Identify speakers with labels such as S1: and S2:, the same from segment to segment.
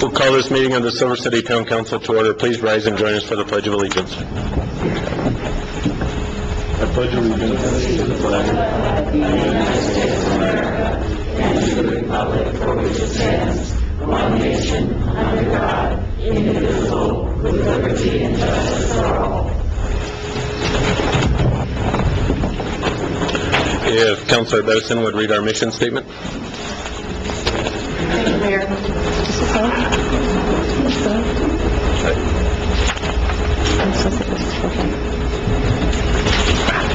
S1: We'll call this meeting of the Silver City Town Council to order. Please rise and join us for the Pledge of Allegiance. I pledge allegiance to the flag of the United States of America and to the republic for which it stands, one nation, under God, indivisible, with liberty and justice for all. If Councilor Bettison would read our mission statement.
S2: Thank you, Mayor.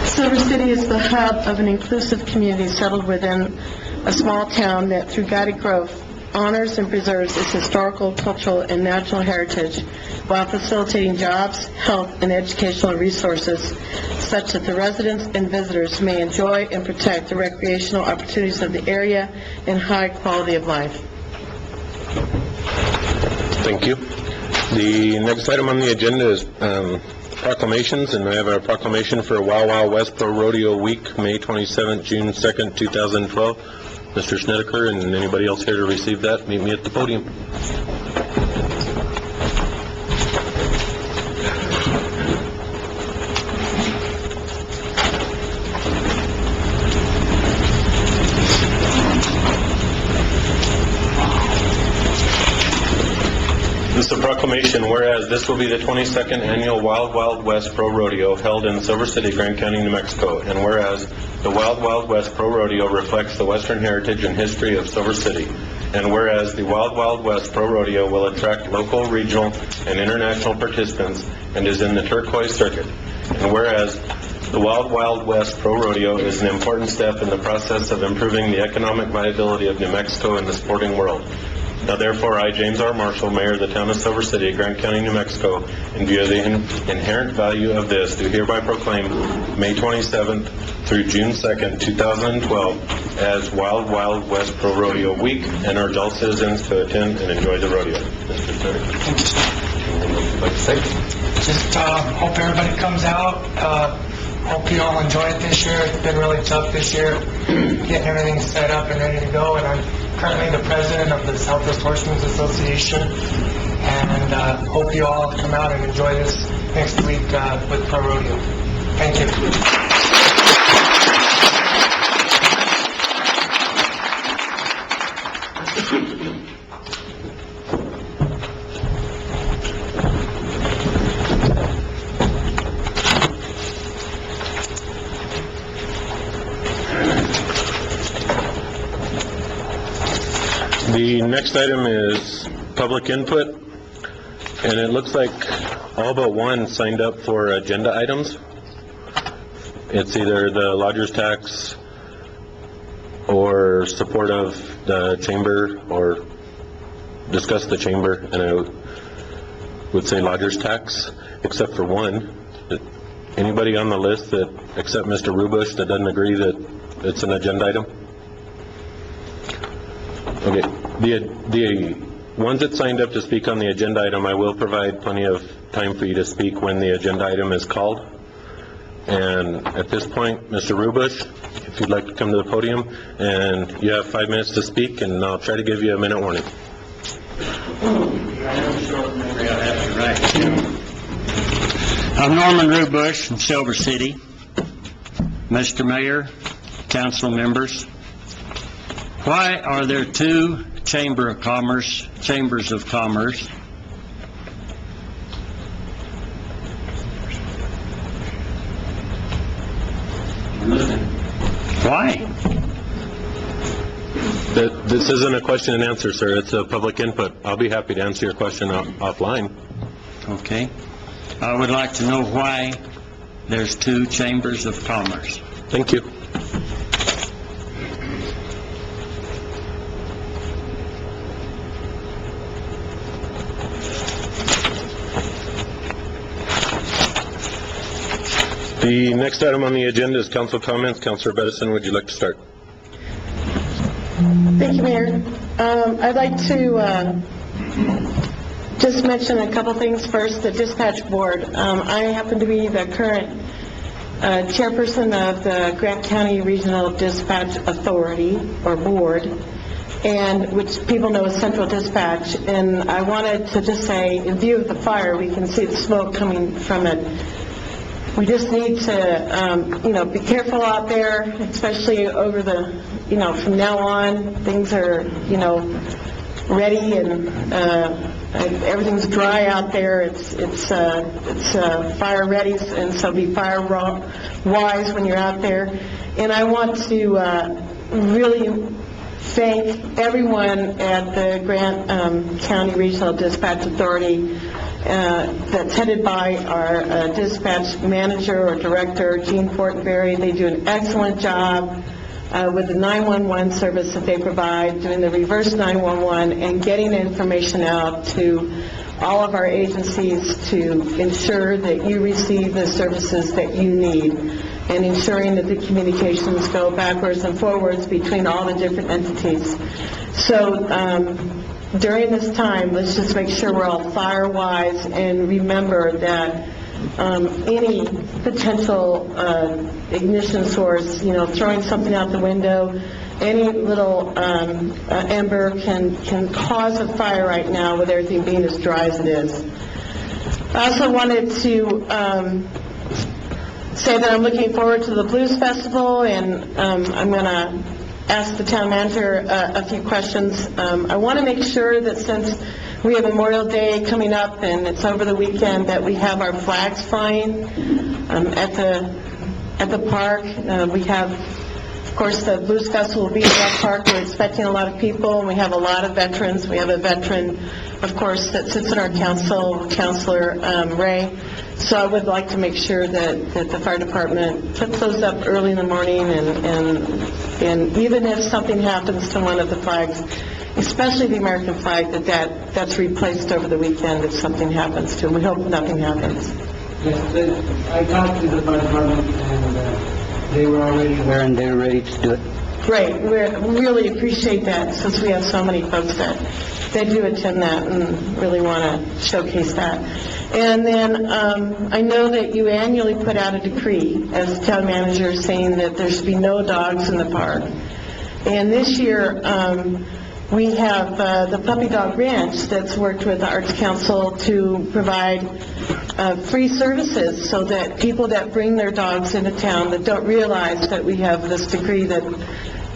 S2: Silver City is the hub of an inclusive community settled within a small town that, through guided growth, honors and preserves its historical, cultural, and natural heritage while facilitating jobs, health, and educational resources such that the residents and visitors may enjoy and protect the recreational opportunities of the area and high quality of life.
S1: Thank you. The next item on the agenda is proclamations, and I have a proclamation for Wild Wild West Pro Rodeo Week, May 27th, June 2nd, 2012. Mr. Snedeker and anybody else here to receive that, meet me at the podium. This is a proclamation, whereas this will be the 22nd annual Wild Wild West Pro Rodeo held in Silver City, Grand County, New Mexico, and whereas the Wild Wild West Pro Rodeo reflects the Western heritage and history of Silver City, and whereas the Wild Wild West Pro Rodeo will attract local, regional, and international participants and is in the turquoise circuit, and whereas the Wild Wild West Pro Rodeo is an important step in the process of improving the economic viability of New Mexico in the sporting world. Now therefore, I, James R. Marshall, Mayor of the Town of Silver City, Grand County, New Mexico, in view of the inherent value of this, do hereby proclaim May 27th through June 2nd, 2012 as Wild Wild West Pro Rodeo Week, and urge all citizens to attend and enjoy the rodeo. Mr. Senator.
S3: Thank you, sir.
S1: Anything you'd like to say?
S3: Just hope everybody comes out. Hope you all enjoy it this year. It's been really tough this year, getting everything set up and ready to go. And I'm currently the president of the Southwest Horsemen's Association, and hope you all come out and enjoy this next week with Pro Rodeo. Thank you.
S1: The next item is public input, and it looks like all but one signed up for agenda items. It's either the lodger's tax or support of the chamber or discuss the chamber, and I would say lodger's tax, except for one. Anybody on the list that, except Mr. Rubush, that doesn't agree that it's an agenda item? Okay, the ones that signed up to speak on the agenda item, I will provide plenty of time for you to speak when the agenda item is called. And at this point, Mr. Rubush, if you'd like to come to the podium, and you have 5 minutes to speak, and I'll try to give you a minute warning.
S4: I'm Norman Rubush from Silver City. Mr. Mayor, council members, why are there two chambers of commerce? Why?
S1: This isn't a question and answer, sir. It's a public input. I'll be happy to answer your question offline.
S4: Okay. I would like to know why there's two chambers of commerce.
S1: Thank you. The next item on the agenda is council comments. Councilor Bettison, would you like to start?
S2: Thank you, Mayor. I'd like to just mention a couple things. First, the dispatch board. I happen to be the current chairperson of the Grant County Regional Dispatch Authority, or Board, and which people know as Central Dispatch. And I wanted to just say, in view of the fire, we can see the smoke coming from it. We just need to, be careful out there, especially over the, from now on, things are, ready and everything's dry out there. It's fire ready, and so be fire wise when you're out there. And I want to really thank everyone at the Grant County Regional Dispatch Authority that's headed by our dispatch manager or director, Gene Fortenberry. They do an excellent job with the 911 service that they provide, doing the reverse 911 and getting information out to all of our agencies to ensure that you receive the services that you need, and ensuring that the communications go backwards and forwards between all the different entities. So during this time, let's just make sure we're all fire-wise and remember that any potential ignition source, throwing something out the window, any little ember can cause a fire right now with everything being as dry as it is. I also wanted to say that I'm looking forward to the Blues Festival, and I'm going to ask the town manager a few questions. I want to make sure that since we have Memorial Day coming up and it's over the weekend, that we have our flags flying at the park. We have, of course, the Blues Festival will be at that park. We're expecting a lot of people, and we have a lot of veterans. We have a veteran, of course, that sits in our council, Councilor Ray. So I would like to make sure that the fire department puts those up early in the morning, and even if something happens to one of the flags, especially the American flag, that's replaced over the weekend if something happens to them. We hope nothing happens.
S5: Yes, I talked to the fire department, and they were already aware and they were ready to do it.
S2: Great. We really appreciate that, since we have so many folks that do attend that and really want to showcase that. And then I know that you annually put out a decree as town manager saying that there should be no dogs in the park. And this year, we have the Puppy Dog Ranch that's worked with the Arts Council to provide free services, so that people that bring their dogs into town that don't realize that we have this decree that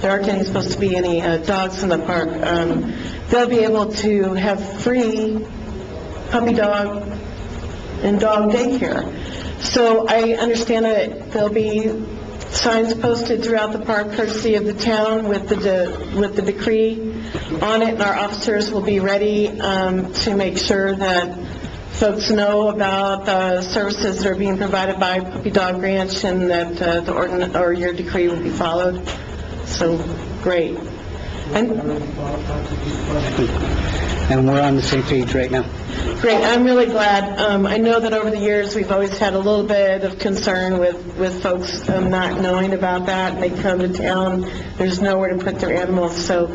S2: there aren't any supposed to be any dogs in the park, they'll be able to have free puppy dog and dog daycare. So I understand that there'll be signs posted throughout the park courtesy of the town with the decree on it, and our officers will be ready to make sure that folks know about the services that are being provided by Puppy Dog Ranch, and that the ordinance or your decree will be followed. So great.
S5: And we're on the same page right now.
S2: Great, I'm really glad. I know that over the years, we've always had a little bit of concern with folks not knowing about that. They come to town, there's nowhere to put their animals. So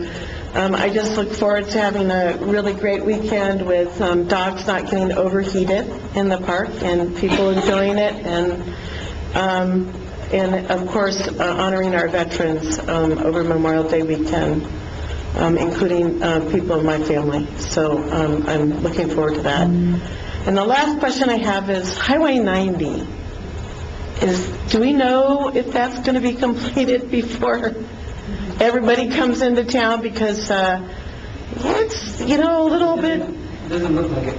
S2: I just look forward to having a really great weekend with dogs not getting overheated in the park and people enjoying it, and of course, honoring our veterans over Memorial Day weekend. Including people in my family. So I'm looking forward to that. And the last question I have is Highway 90. Do we know if that's going to be completed before everybody comes into town? Because it's, a little bit...
S5: Doesn't look like it.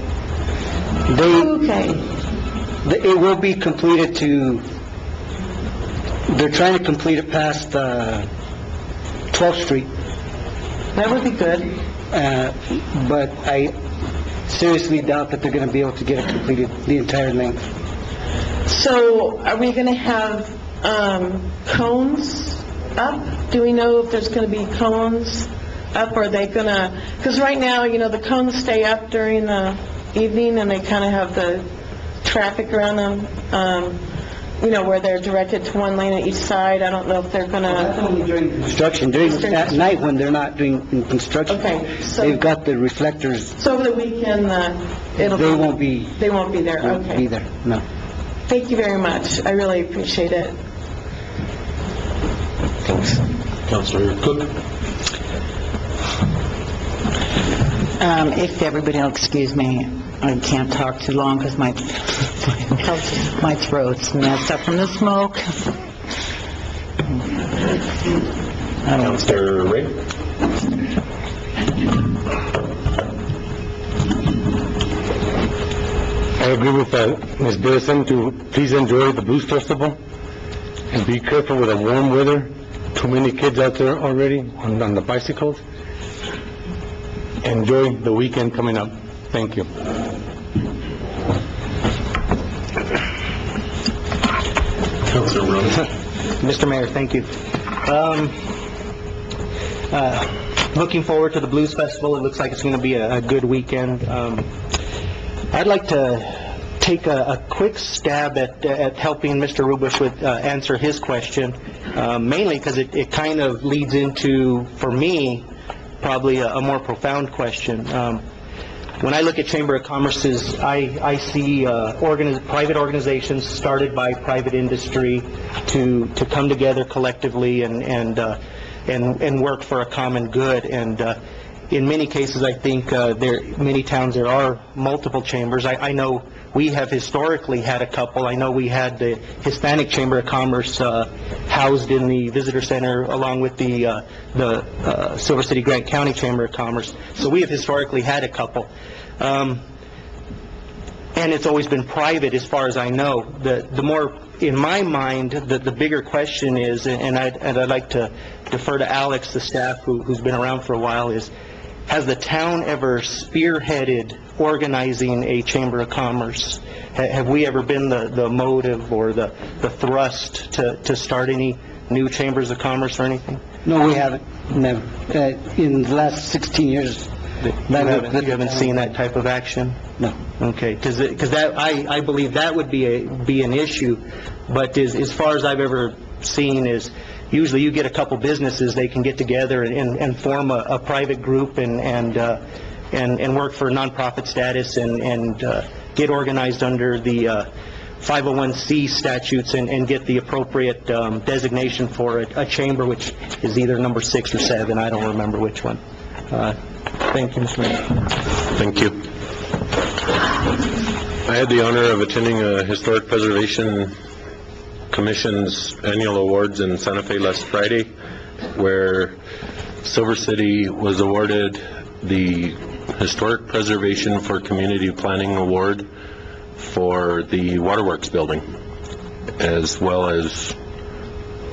S2: Okay.
S5: It will be completed they're trying to complete it past 12th Street.
S2: That would be good.
S5: But I seriously doubt that they're going to be able to get it completed the entire length.
S2: So are we going to have cones up? Do we know if there's going to be cones up, or are they going to... Because right now, the cones stay up during the evening, and they kind of have the traffic around them, where they're directed to one lane on each side. I don't know if they're going to...
S5: That's only during construction. At night, when they're not doing construction,
S2: Okay, so...
S5: they've got the reflectors.
S2: So over the weekend,
S5: They won't be
S2: They won't be there,
S5: won't
S2: okay.
S5: be there, no.
S2: Thank you very much. I really appreciate it.
S1: Councilor Cook?
S6: If everybody will excuse me, I can't talk too long because my throat's messed up from the smoke.
S1: Councilor Ray?
S7: I agree with Ms. Billison to please enjoy the Blues Festival and be careful with the warm weather. Too many kids out there already on the bicycles. Enjoy the weekend coming up. Thank you.
S1: Councilor Rhodes?
S8: Mr. Mayor, thank you. Looking forward to the Blues Festival. It looks like it's going to be a good weekend. I'd like to take a quick stab at helping Mr. Rubish with answer his question, mainly because it kind of leads into, for me, probably a more profound question. When I look at Chamber of Commerce's, I see private organizations started by private industry to come together collectively and work for a common good. And in many cases, I think many towns there are multiple chambers. I know we have historically had a couple. I know we had the Hispanic Chamber of Commerce housed in the Visitor Center along with the Silver City Grant County Chamber of Commerce. So we have historically had a couple. And it's always been private as far as I know. The more, in my mind, the bigger question is, and I'd like to defer to Alex, the staff who's been around for a while, is, has the town ever spearheaded organizing a Chamber of Commerce? Have we ever been the motive or the thrust to start any new chambers of commerce or anything?
S5: No, we haven't. Never. In the last 16 years,
S8: You haven't seen that type of action?
S5: No.
S8: Okay, because that, I believe that would be an issue, but as far as I've ever seen is, usually you get a couple businesses, they can get together and form a private group and work for nonprofit status and get organized under the 501c statutes and get the appropriate designation for a chamber, which is either number 6 or 7, I don't remember which one. Thank you, Mr. Mayor.
S1: Thank you. I had the honor of attending a Historic Preservation Commission's annual awards in Santa Fe last Friday, where Silver City was awarded the Historic Preservation for Community Planning Award for the Waterworks building, as well as,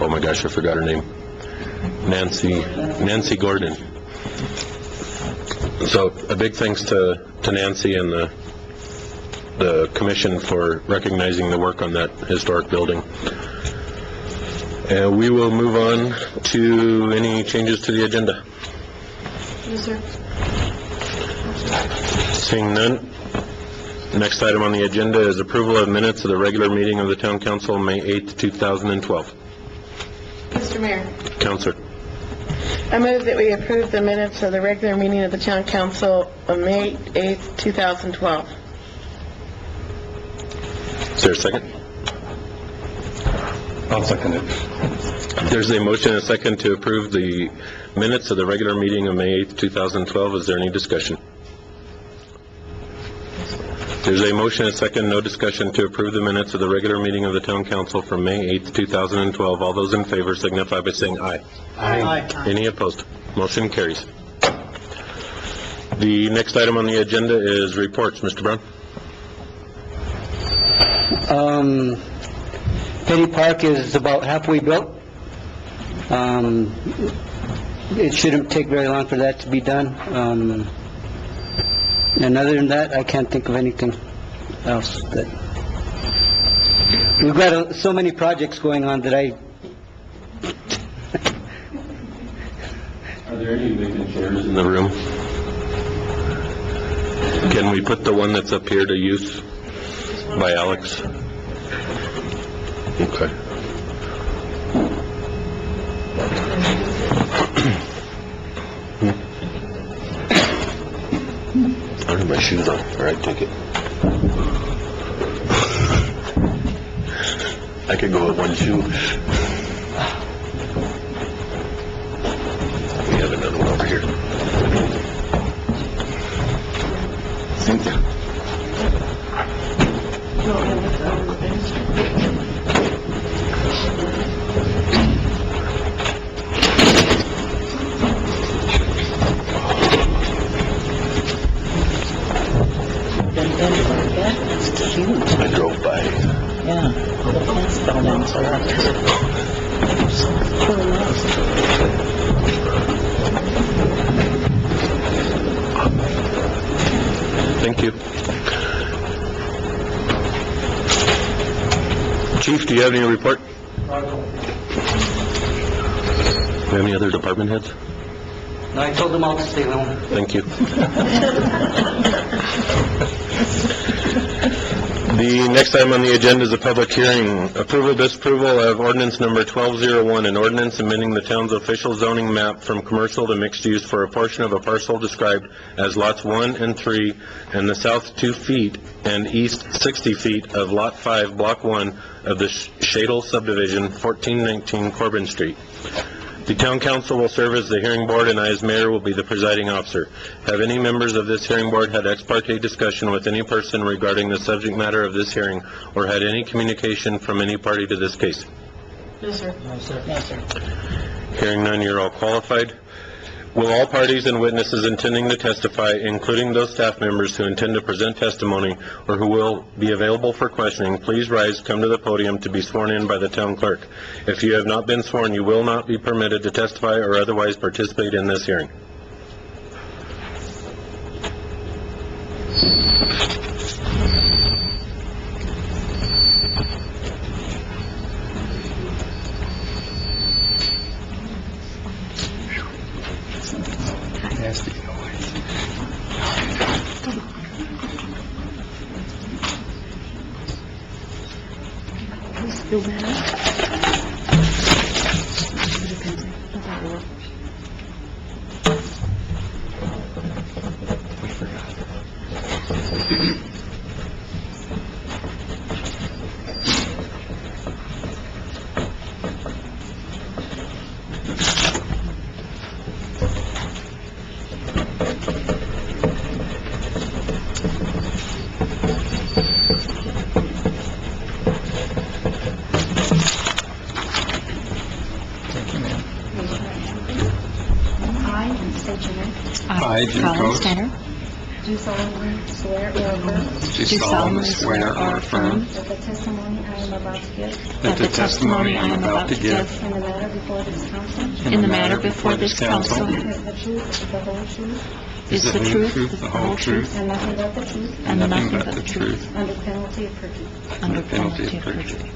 S1: oh my gosh, I forgot her name, Nancy Gordon. So a big thanks to Nancy and the commission for recognizing the work on that historic building. And we will move on to any changes to the agenda.
S2: Yes, sir.
S1: Seeing none. Next item on the agenda is approval of minutes of the regular meeting of the Town Council, May 8th, 2012.
S2: Mr. Mayor,
S1: Counselor.
S2: I move that we approve the minutes of the regular meeting of the Town Council on May 8th, 2012.
S1: Is there a second?
S7: I'll second it.
S1: There's a motion and a second to approve the minutes of the regular meeting of May 8th, 2012. Is there any discussion? There's a motion and a second, no discussion, to approve the minutes of the regular meeting of the Town Council from May 8th, 2012. All those in favor signify by saying aye.
S8: Aye.
S1: Any opposed? Motion carries. The next item on the agenda is reports. Mr. Brown?
S5: Petty Park is about halfway built. It shouldn't take very long for that to be done. And other than that, I can't think of anything else. We've got so many projects going on that
S1: Are there any vacant chairs in the room? Can we put the one that's up here to use by Alex? Okay. I don't have my shoes on. All right, take it. I could go with one shoe. We have another one over here. Cynthia.
S6: That's cute.
S1: I drove by.
S6: Yeah. The fence fell down, so that's really nice.
S1: Thank you. Chief, do you have any report? Do you have any other department heads?
S5: I told them all to stay home.
S1: Thank you. The next item on the agenda is a public hearing. Approval, disapproval of ordinance number 1201, an ordinance amending the town's official zoning map from commercial to mixed use for a portion of a parcel described as lots 1 and 3 and the south 2 feet and east 60 feet of lot 5, block 1 of the Shadle subdivision, 1419 Corbin Street. The town council will serve as the hearing board, and I, as mayor, will be the presiding officer. Have any members of this hearing board had ex parte discussion with any person regarding the subject matter of this hearing, or had any communication from any party to this case?
S2: No, sir.
S6: No, sir.
S1: Hearing none, you're all qualified. Will all parties and witnesses intending to testify, including those staff members who intend to present testimony or who will be available for questioning, please rise, come to the podium to be sworn in by the town clerk. If you have not been sworn, you will not be permitted to testify or otherwise participate in this hearing.
S9: I, Jim Coates,
S10: Do solemnly swear or affirm that the testimony I am about to give
S9: that the testimony I am about to give
S10: in the matter before this council
S9: in the matter before this council
S10: is the truth, the whole truth,
S9: is the truth, the whole truth,
S10: and nothing but the truth,
S9: and nothing but the truth,
S10: under penalty of perjury.
S9: under penalty of perjury.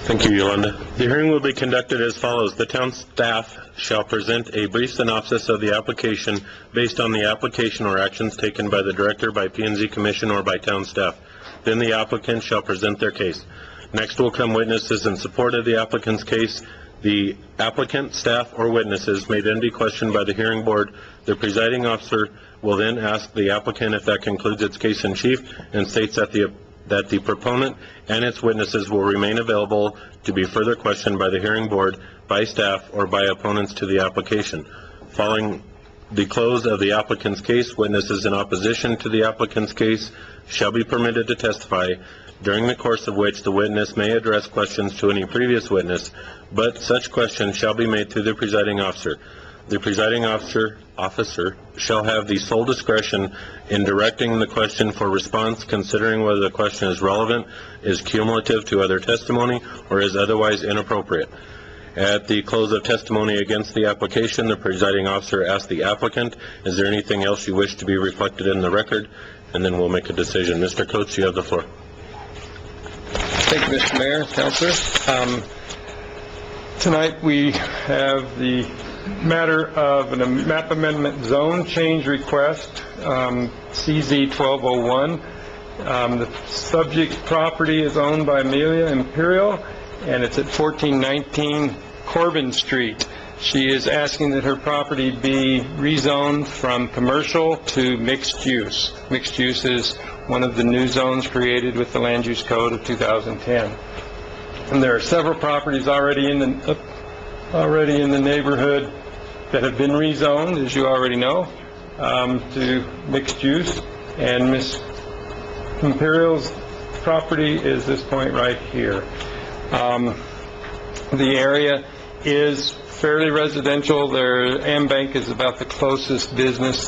S1: Thank you, Yolanda. The hearing will be conducted as follows. The town staff shall present a brief synopsis of the application based on the application or actions taken by the director, by P&Z Commission, or by town staff. Then the applicant shall present their case. Next will come witnesses in support of the applicant's case. The applicant, staff, or witnesses may then be questioned by the hearing board. The presiding officer will then ask the applicant if that concludes its case in chief and states that the proponent and its witnesses will remain available to be further questioned by the hearing board, by staff, or by opponents to the application. Following the close of the applicant's case, witnesses in opposition to the applicant's case shall be permitted to testify, during the course of which the witness may address questions to any previous witness, but such questions shall be made through the presiding officer. The presiding officer shall have the sole discretion in directing the question for response, considering whether the question is relevant, is cumulative to other testimony, or is otherwise inappropriate. At the close of testimony against the application, the presiding officer asks the applicant, is there anything else you wish to be reflected in the record? And then we'll make a decision. Mr. Coates, you have the floor.
S11: Thank you, Mr. Mayor, Councilors. Tonight we have the matter of a map amendment zone change request, CZ 1201. The subject property is owned by Amelia Imperial, and it's at 1419 Corbin Street. She is asking that her property be rezoned from commercial to mixed use. Mixed use is one of the new zones created with the Land Use Code of 2010. And there are several properties already in the neighborhood that have been rezoned, as you already know, to mixed use. And Ms. Imperial's property is this point right here. The area is fairly residential. AmBank is about the closest business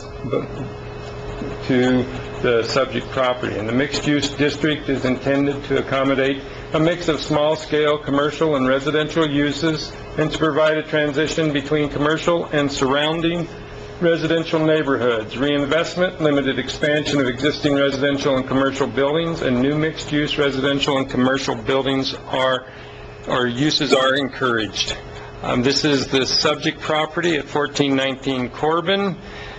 S11: to the subject property. And the mixed-use district is intended to accommodate a mix of small-scale commercial and residential uses and to provide a transition between commercial and surrounding residential neighborhoods. Reinvestment, limited expansion of existing residential and commercial buildings, and new mixed-use residential and commercial buildings or uses are encouraged. This is the subject property at 1419 Corbin.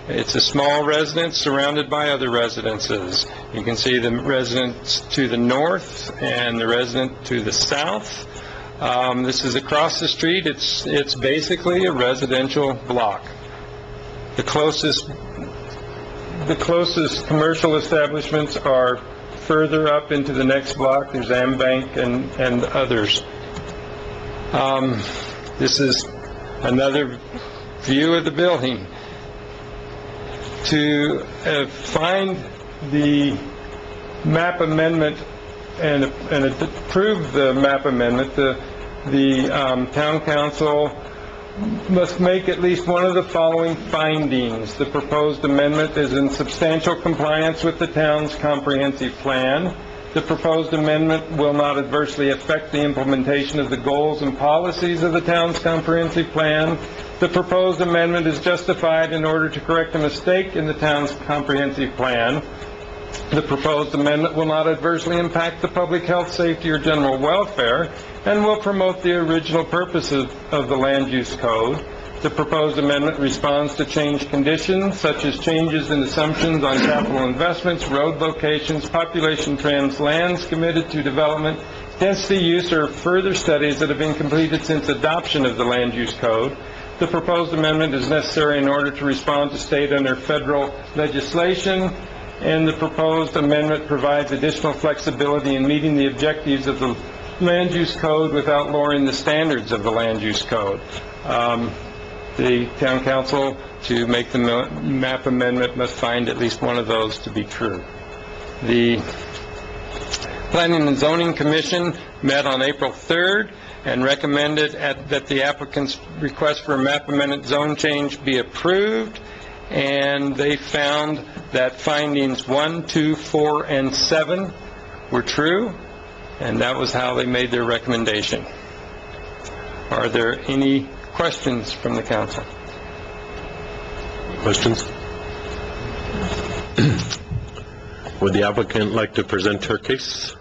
S11: It's a small residence surrounded by other residences. You can see the residence to the north and the resident to the south. This is across the street. It's basically a residential block. The closest commercial establishments are further up into the next block. There's AmBank and others. This is another view of the building. To find the map amendment and approve the map amendment, the town council must make at least one of the following findings. The proposed amendment is in substantial compliance with the town's comprehensive plan. The proposed amendment will not adversely affect the implementation of the goals and policies of the town's comprehensive plan. The proposed amendment is justified in order to correct a mistake in the town's comprehensive plan. The proposed amendment will not adversely impact the public health, safety, or general welfare, and will promote the original purposes of the Land Use Code. The proposed amendment responds to changed conditions, such as changes in assumptions on capital investments, road locations, population trends, lands committed to development, density use, or further studies that have been completed since adoption of the Land Use Code. The proposed amendment is necessary in order to respond to state and/or federal legislation, and the proposed amendment provides additional flexibility in meeting the objectives of the Land Use Code without lowering the standards of the Land Use Code. The town council, to make the map amendment, must find at least one of those to be true. The Planning and Zoning Commission met on April 3rd and recommended that the applicant's request for a map amendment zone change be approved, and they found that findings 1, 2, 4, and 7 were true, and that was how they made their recommendation. Are there any questions from the council?
S1: Questions? Would the applicant like to present her case?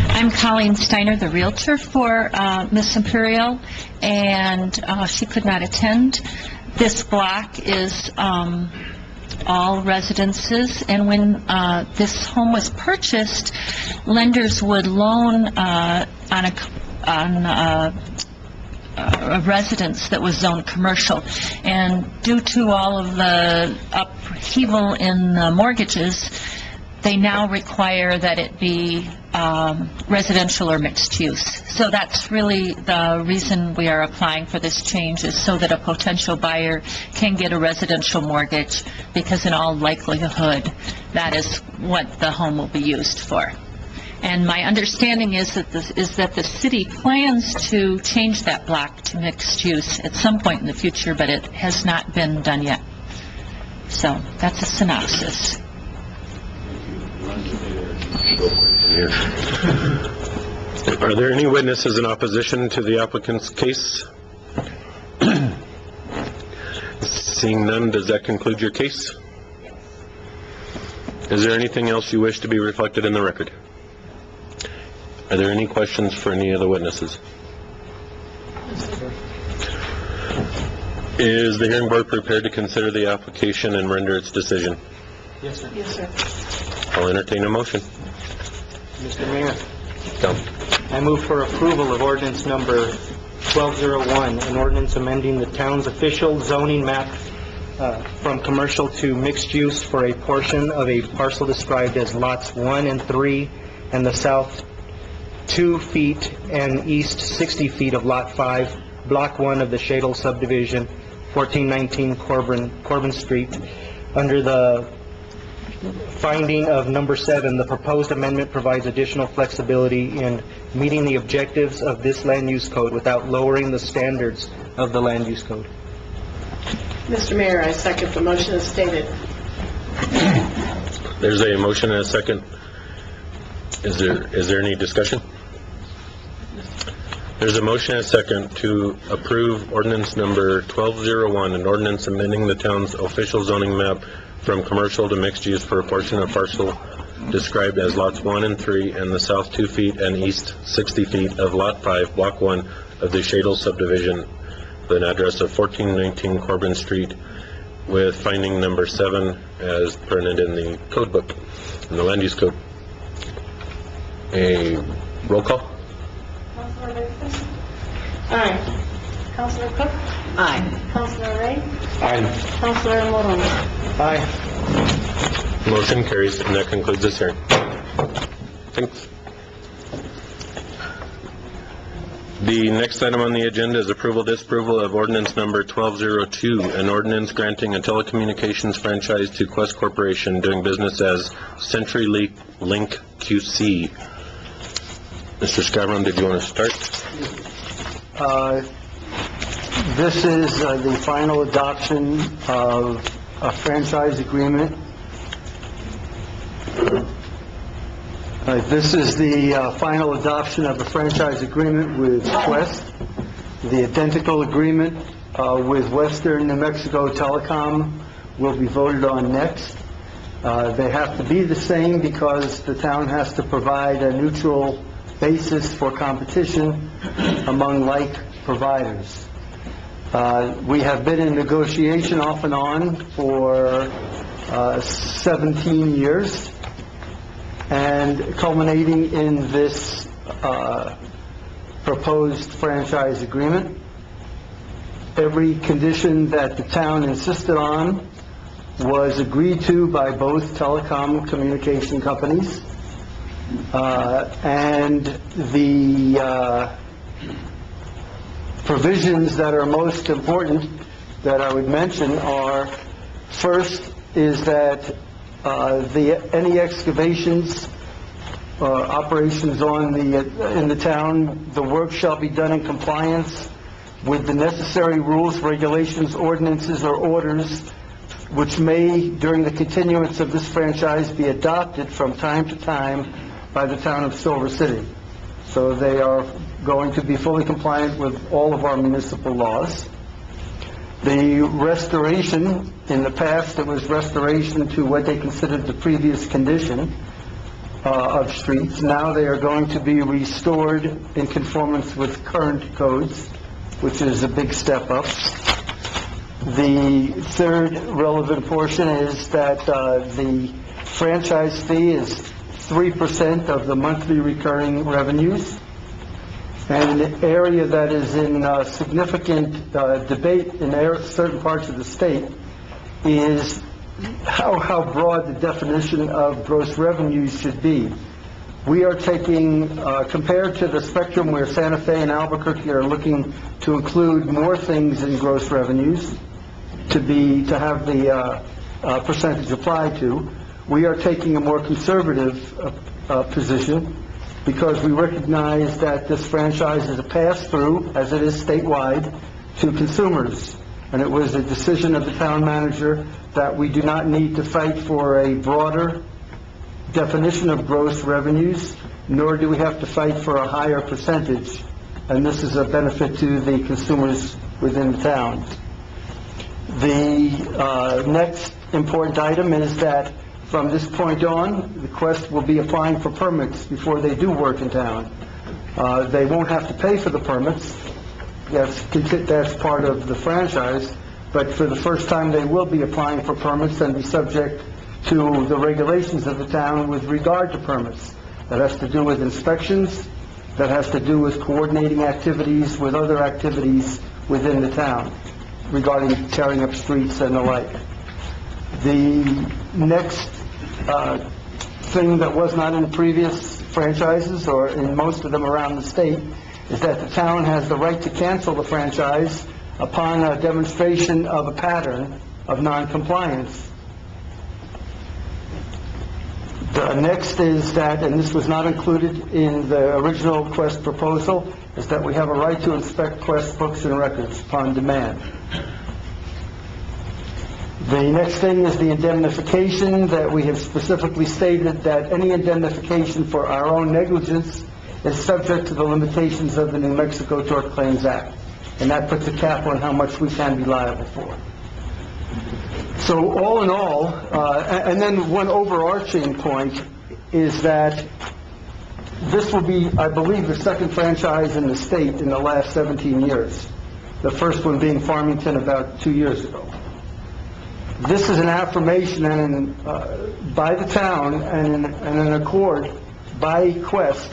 S10: I'm Colleen Steiner, the Realtor for Miss Imperial, and she could not attend. This block is all residences, and when this home was purchased, lenders would loan on a residence that was zoned commercial, and due to all of the upheaval in the mortgages, they now require that it be residential or mixed use. So that's really the reason we are applying for this change, is so that a potential buyer can get a residential mortgage, because in all likelihood, that is what the home will be used for. And my understanding is that the city plans to change that block to mixed use at some point in the future, but it has not been done yet. So that's a synopsis.
S1: Are there any witnesses in opposition to the applicant's case? Seeing none, does that conclude your case? Is there anything else you wish to be reflected in the record? Are there any questions for any of the witnesses? Is the hearing board prepared to consider the application and render its decision?
S8: Yes, sir.
S2: Yes, sir.
S1: I'll entertain a motion.
S8: Mr. Mayor,
S1: Go.
S8: I move for approval of ordinance number 1201, an ordinance amending the town's official zoning map from commercial to mixed use for a portion of a parcel described as lots 1 and 3 and the south 2 feet and east 60 feet of Lot 5, Block 1 of the Shadle subdivision, 1419 Corbin Street. Under the finding of number 7, the proposed amendment provides additional flexibility in meeting the objectives of this land use code without lowering the standards of the land use code.
S2: Mr. Mayor, I second the motion as stated.
S1: There's a motion and a second. Is there any discussion? There's a motion and a second to approve ordinance number 1201, an ordinance amending the town's official zoning map from commercial to mixed use for a portion of parcel described as lots 1 and 3 and the south 2 feet and east 60 feet of Lot 5, Block 1 of the Shadle subdivision, with an address of 1419 Corbin Street, with finding number 7 as printed in the code book, in the land use code. A roll call?
S2: Councilor Dixon? Aye. Councilor Cook?
S6: Aye.
S2: Councilor Ray?
S7: Aye.
S2: Councilor Moroni?
S8: Aye.
S1: Motion carries, and that concludes this hearing. Thanks. The next item on the agenda is approval, disapproval of ordinance number 1202, an ordinance granting a telecommunications franchise to Quest Corporation doing business as CenturyLink QC. Mr. Scavron, did you want to start?
S5: This is the final adoption of a franchise agreement. This is the final adoption of a franchise agreement with Quest. The identical agreement with Western New Mexico Telecom will be voted on next. They have to be the same because the town has to provide a neutral basis for competition among like providers. We have been in negotiation off and on for 17 years, and culminating in this proposed franchise agreement. Every condition that the town insisted on was agreed to by both telecom communication companies, and the provisions that are most important that I would mention are, first is that any excavations operations in the town, the work shall be done in compliance with the necessary rules, regulations, ordinances, or orders which may, during the continuance of this franchise, be adopted from time to time by the town of Silver City. So they are going to be fully compliant with all of our municipal laws. The restoration, in the past, it was restoration to what they considered the previous condition of streets. Now they are going to be restored in conformance with current codes, which is a big step up. The third relevant portion is that the franchise fee is 3% of the monthly recurring revenues. And an area that is in significant debate in certain parts of the state is how broad the definition of gross revenues should be. We are taking, compared to the spectrum where Santa Fe and Albuquerque are looking to include more things in gross revenues to have the percentage applied to, we are taking a more conservative position, because we recognize that this franchise is a pass-through, as it is statewide, to consumers. And it was a decision of the town manager that we do not need to fight for a broader definition of gross revenues, nor do we have to fight for a higher percentage. And this is a benefit to the consumers within the town. The next important item is that from this point on, the Quest will be applying for permits before they do work in town. They won't have to pay for the permits. That's part of the franchise. But for the first time, they will be applying for permits and be subject to the regulations of the town with regard to permits. That has to do with inspections, that has to do with coordinating activities with other activities within the town regarding tearing up streets and the like. The next thing that was not in previous franchises, or in most of them around the state, is that the town has the right to cancel the franchise upon a demonstration of a pattern of non-compliance. The next is that, and this was not included in the original Quest proposal, is that we have a right to inspect Quest books and records upon demand. The next thing is the indemnification, that we have specifically stated that any indemnification for our own negligence is subject to the limitations of the New Mexico Tort Claims Act, and that puts a cap on how much we can be liable for. So all in all, and then one overarching point is that this will be, I believe, the second franchise in the state in the last 17 years, the first one being Farmington about 2 years ago. This is an affirmation by the town and an accord by Quest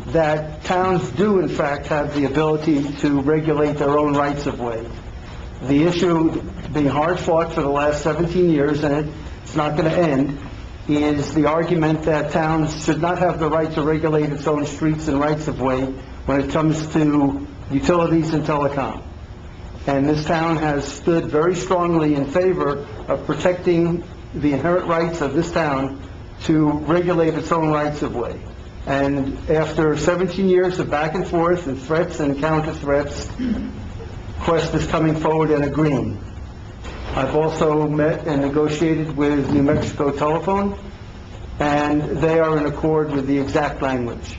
S5: that towns do in fact have the ability to regulate their own rights of way. The issue being hard fought for the last 17 years, and it's not going to end, is the argument that towns should not have the right to regulate its own streets and rights of way when it comes to utilities and telecom. And this town has stood very strongly in favor of protecting the inherent rights of this town to regulate its own rights of way. And after 17 years of back and forth and threats and counter threats, Quest is coming forward and agreeing. I've also met and negotiated with New Mexico Telephone, and they are in accord with the exact language.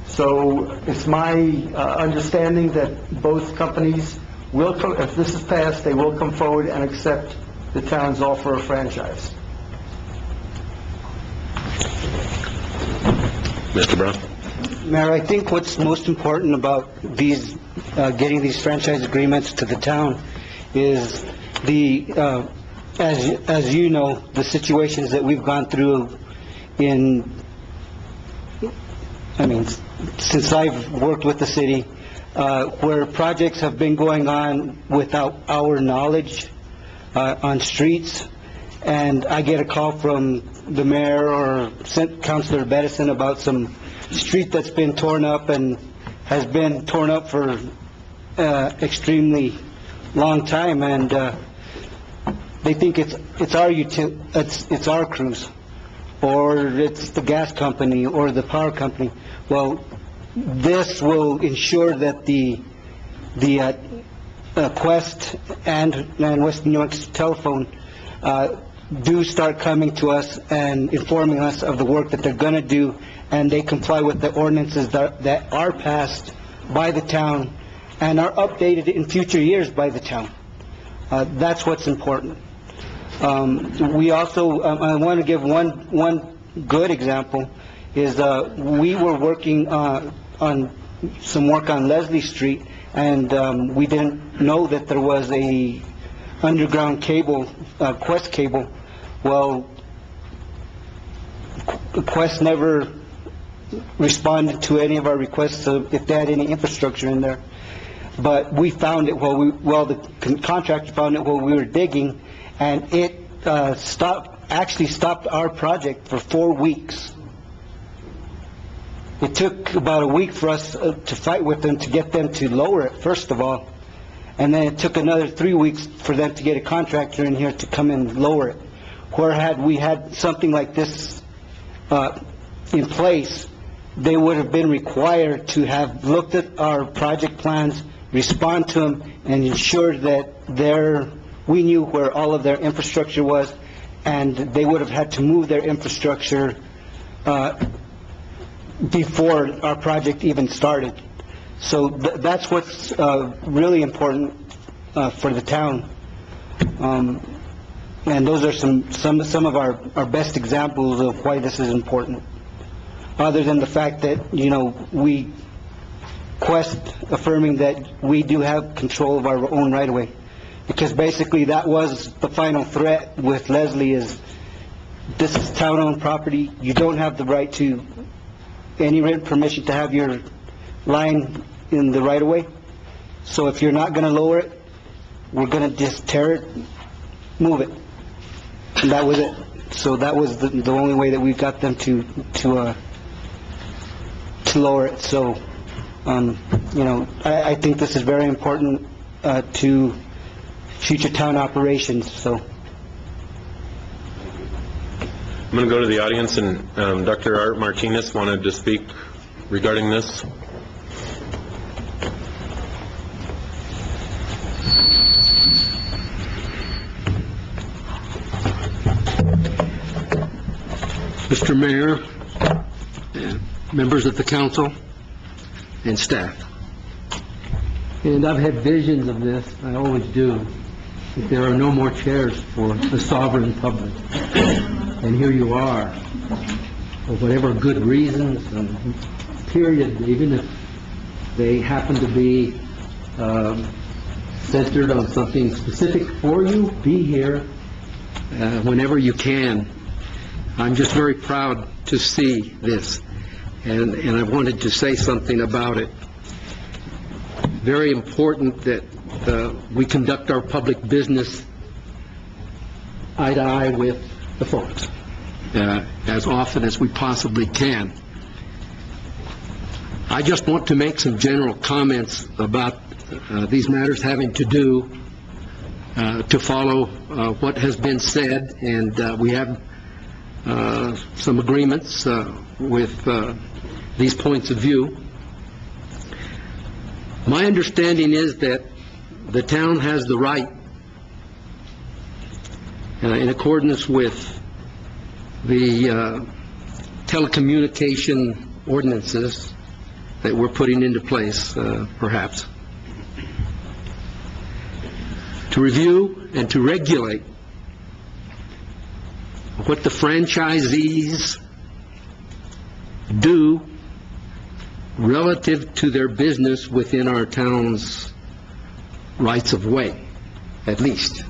S5: So it's my understanding that both companies will, if this is passed, they will come forward and accept the town's offer of franchise.
S1: Mr. Brown?
S8: Mayor, I think what's most important about these, getting these franchise agreements to the town is the, as you know, the situations that we've gone through since I've worked with the city, where projects have been going on without our knowledge on streets, and I get a call from the mayor or Councilor Bettison about some street that's been torn up and has been torn up for extremely long time, and they think it's our crews, or it's the gas company or the power company. Well, this will ensure that the Quest and Western New York Telephone do start coming to us and informing us of the work that they're going to do, and they comply with the ordinances that are passed by the town and are updated in future years by the town. That's what's important. We also, I want to give one good example, is we were working on some work on Leslie Street, and we didn't know that there was a underground cable, Quest cable. Well, Quest never responded to any of our requests if they had any infrastructure in there. But we found it the contractor found it while we were digging, and it actually stopped our project for 4 weeks. It took about a week for us to fight with them to get them to lower it, first of all. And then it took another 3 weeks for them to get a contractor in here to come and lower it. Where had we had something like this in place, they would have been required to have looked at our project plans, respond to them, and ensure that we knew where all of their infrastructure was, and they would have had to move their infrastructure before our project even started. So that's what's really important for the town. And those are some of our best examples of why this is important. Other than the fact that, we Quest affirming that we do have control of our own right-of-way. Because basically that was the final threat with Leslie, is this is town-owned property. You don't have the right to, any written permission to have your line in the right-of-way. So if you're not gonna lower it, we're gonna just tear it, move it. And that was it. So that was the only way that we got them to lower it. So, you know, I think this is very important, to future town operations, so.
S1: I'm going to go to the audience, and Dr. Art Martinez wanted to speak regarding this.
S12: Mr. Mayor, members of the council, and staff. And I've had visions of this, I always do, that there are no more chairs for the sovereign public. And here you are, for whatever good reasons, and period, even if they happen to be centered on something specific for you, be here whenever you can. I'm just very proud to see this, and I wanted to say something about it. Very important that we conduct our public business eye to eye with the folks, as often as we possibly can. I just want to make some general comments about these matters having to do, to follow what has been said, and we have some agreements with these points of view. My understanding is that the town has the right, in accordance with the telecommunication ordinances that we're putting into place, perhaps, to review and to regulate what the franchisees do relative to their business within our town's rights of way, at least.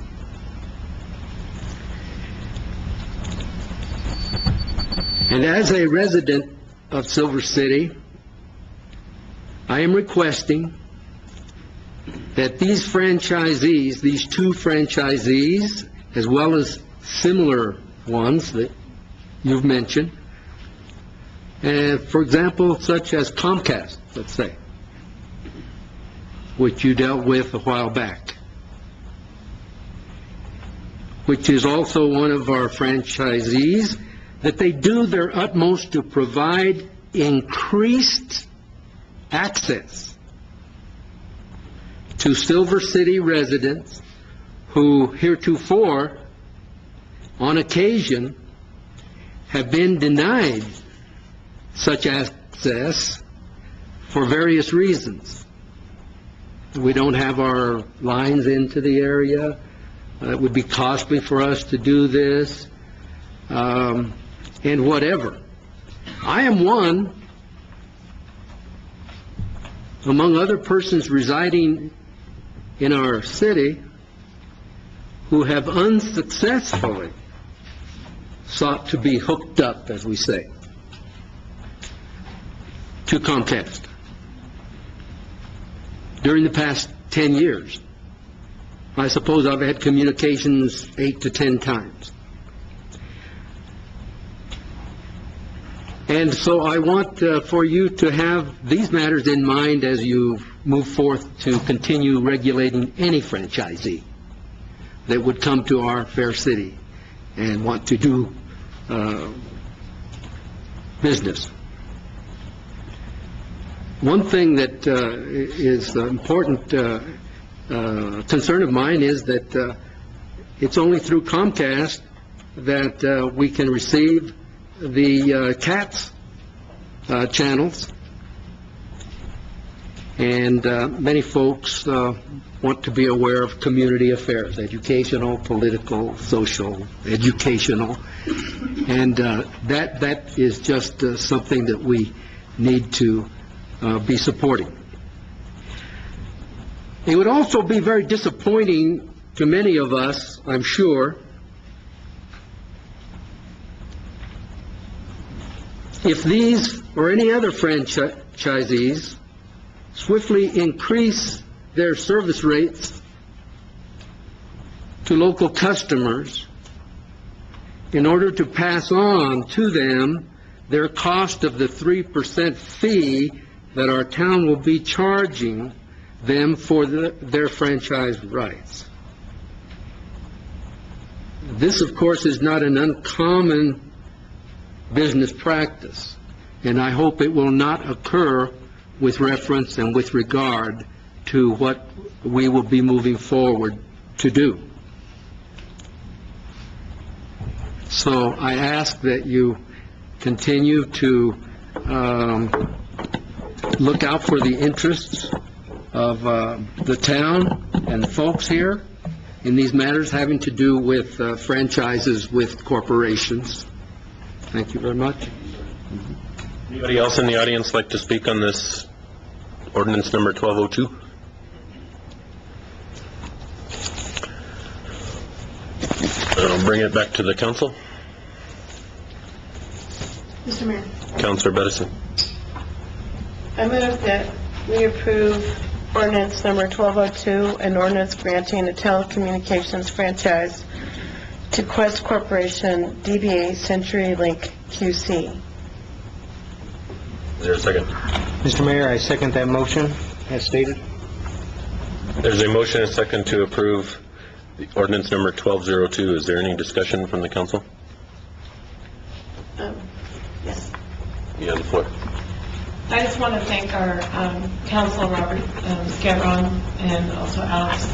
S12: And as a resident of Silver City, I am requesting that these franchisees, these two franchisees, as well as similar ones that you've mentioned, for example, such as Comcast, let's say, which you dealt with a while back, which is also one of our franchisees, that they do their utmost to provide increased access to Silver City residents who heretofore, on occasion, have been denied such access for various reasons. We don't have our lines into the area. It would be costly for us to do this, and whatever. I am one, among other persons residing in our city, who have unsuccessfully sought to be hooked up, as we say, to Comcast during the past 10 years. I suppose I've had communications 8 to 10 times. And so I want for you to have these matters in mind as you move forth to continue regulating any franchisee that would come to our fair city and want to do business. One thing that is important concern of mine is that it's only through Comcast that we can receive the CATS channels, and many folks want to be aware of community affairs, educational, political, social, educational, and that is just something that we need to be supporting. It would also be very disappointing to many of us, I'm sure, If these or any other franchisees swiftly increase their service rates to local customers in order to pass on to them their cost of the 3% fee that our town will be charging them for their franchise rights. This, of course, is not an uncommon business practice, and I hope it will not occur with reference and with regard to what we will be moving forward to do. So I ask that you continue to look out for the interests of the town and folks here in these matters having to do with franchises with corporations. Thank you very much.
S1: Anybody else in the audience like to speak on this ordinance number 1202? I'll bring it back to the council.
S2: Mr. Mayor,
S1: Councilor Bedison.
S2: I move that we approve ordinance number 1202, an ordinance granting a telecommunications franchise to Quest Corporation, DBA CenturyLink QC.
S1: Is there a second?
S8: Mr. Mayor, I second that motion as stated.
S1: There's a motion and a second to approve the ordinance number 1202. Is there any discussion from the council?
S2: Yes.
S1: You have the floor.
S2: I just want to thank our council, Robert Scatron, and also Alex,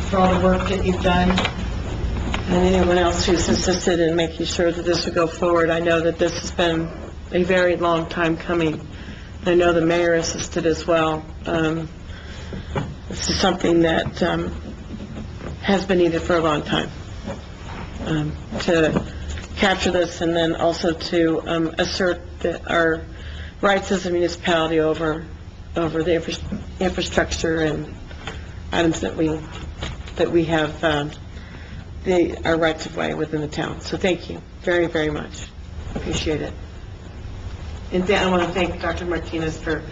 S2: for all the work that you've done, and anyone else who's assisted in making sure that this would go forward. I know that this has been a very long time coming. I know the mayor assisted as well. This is something that has been needed for a long time, to capture this and then also to assert our rights as a municipality over the infrastructure and items that we have our rights of way within the town. So thank you very, very much. Appreciate it. And I want to thank Dr. Martinez for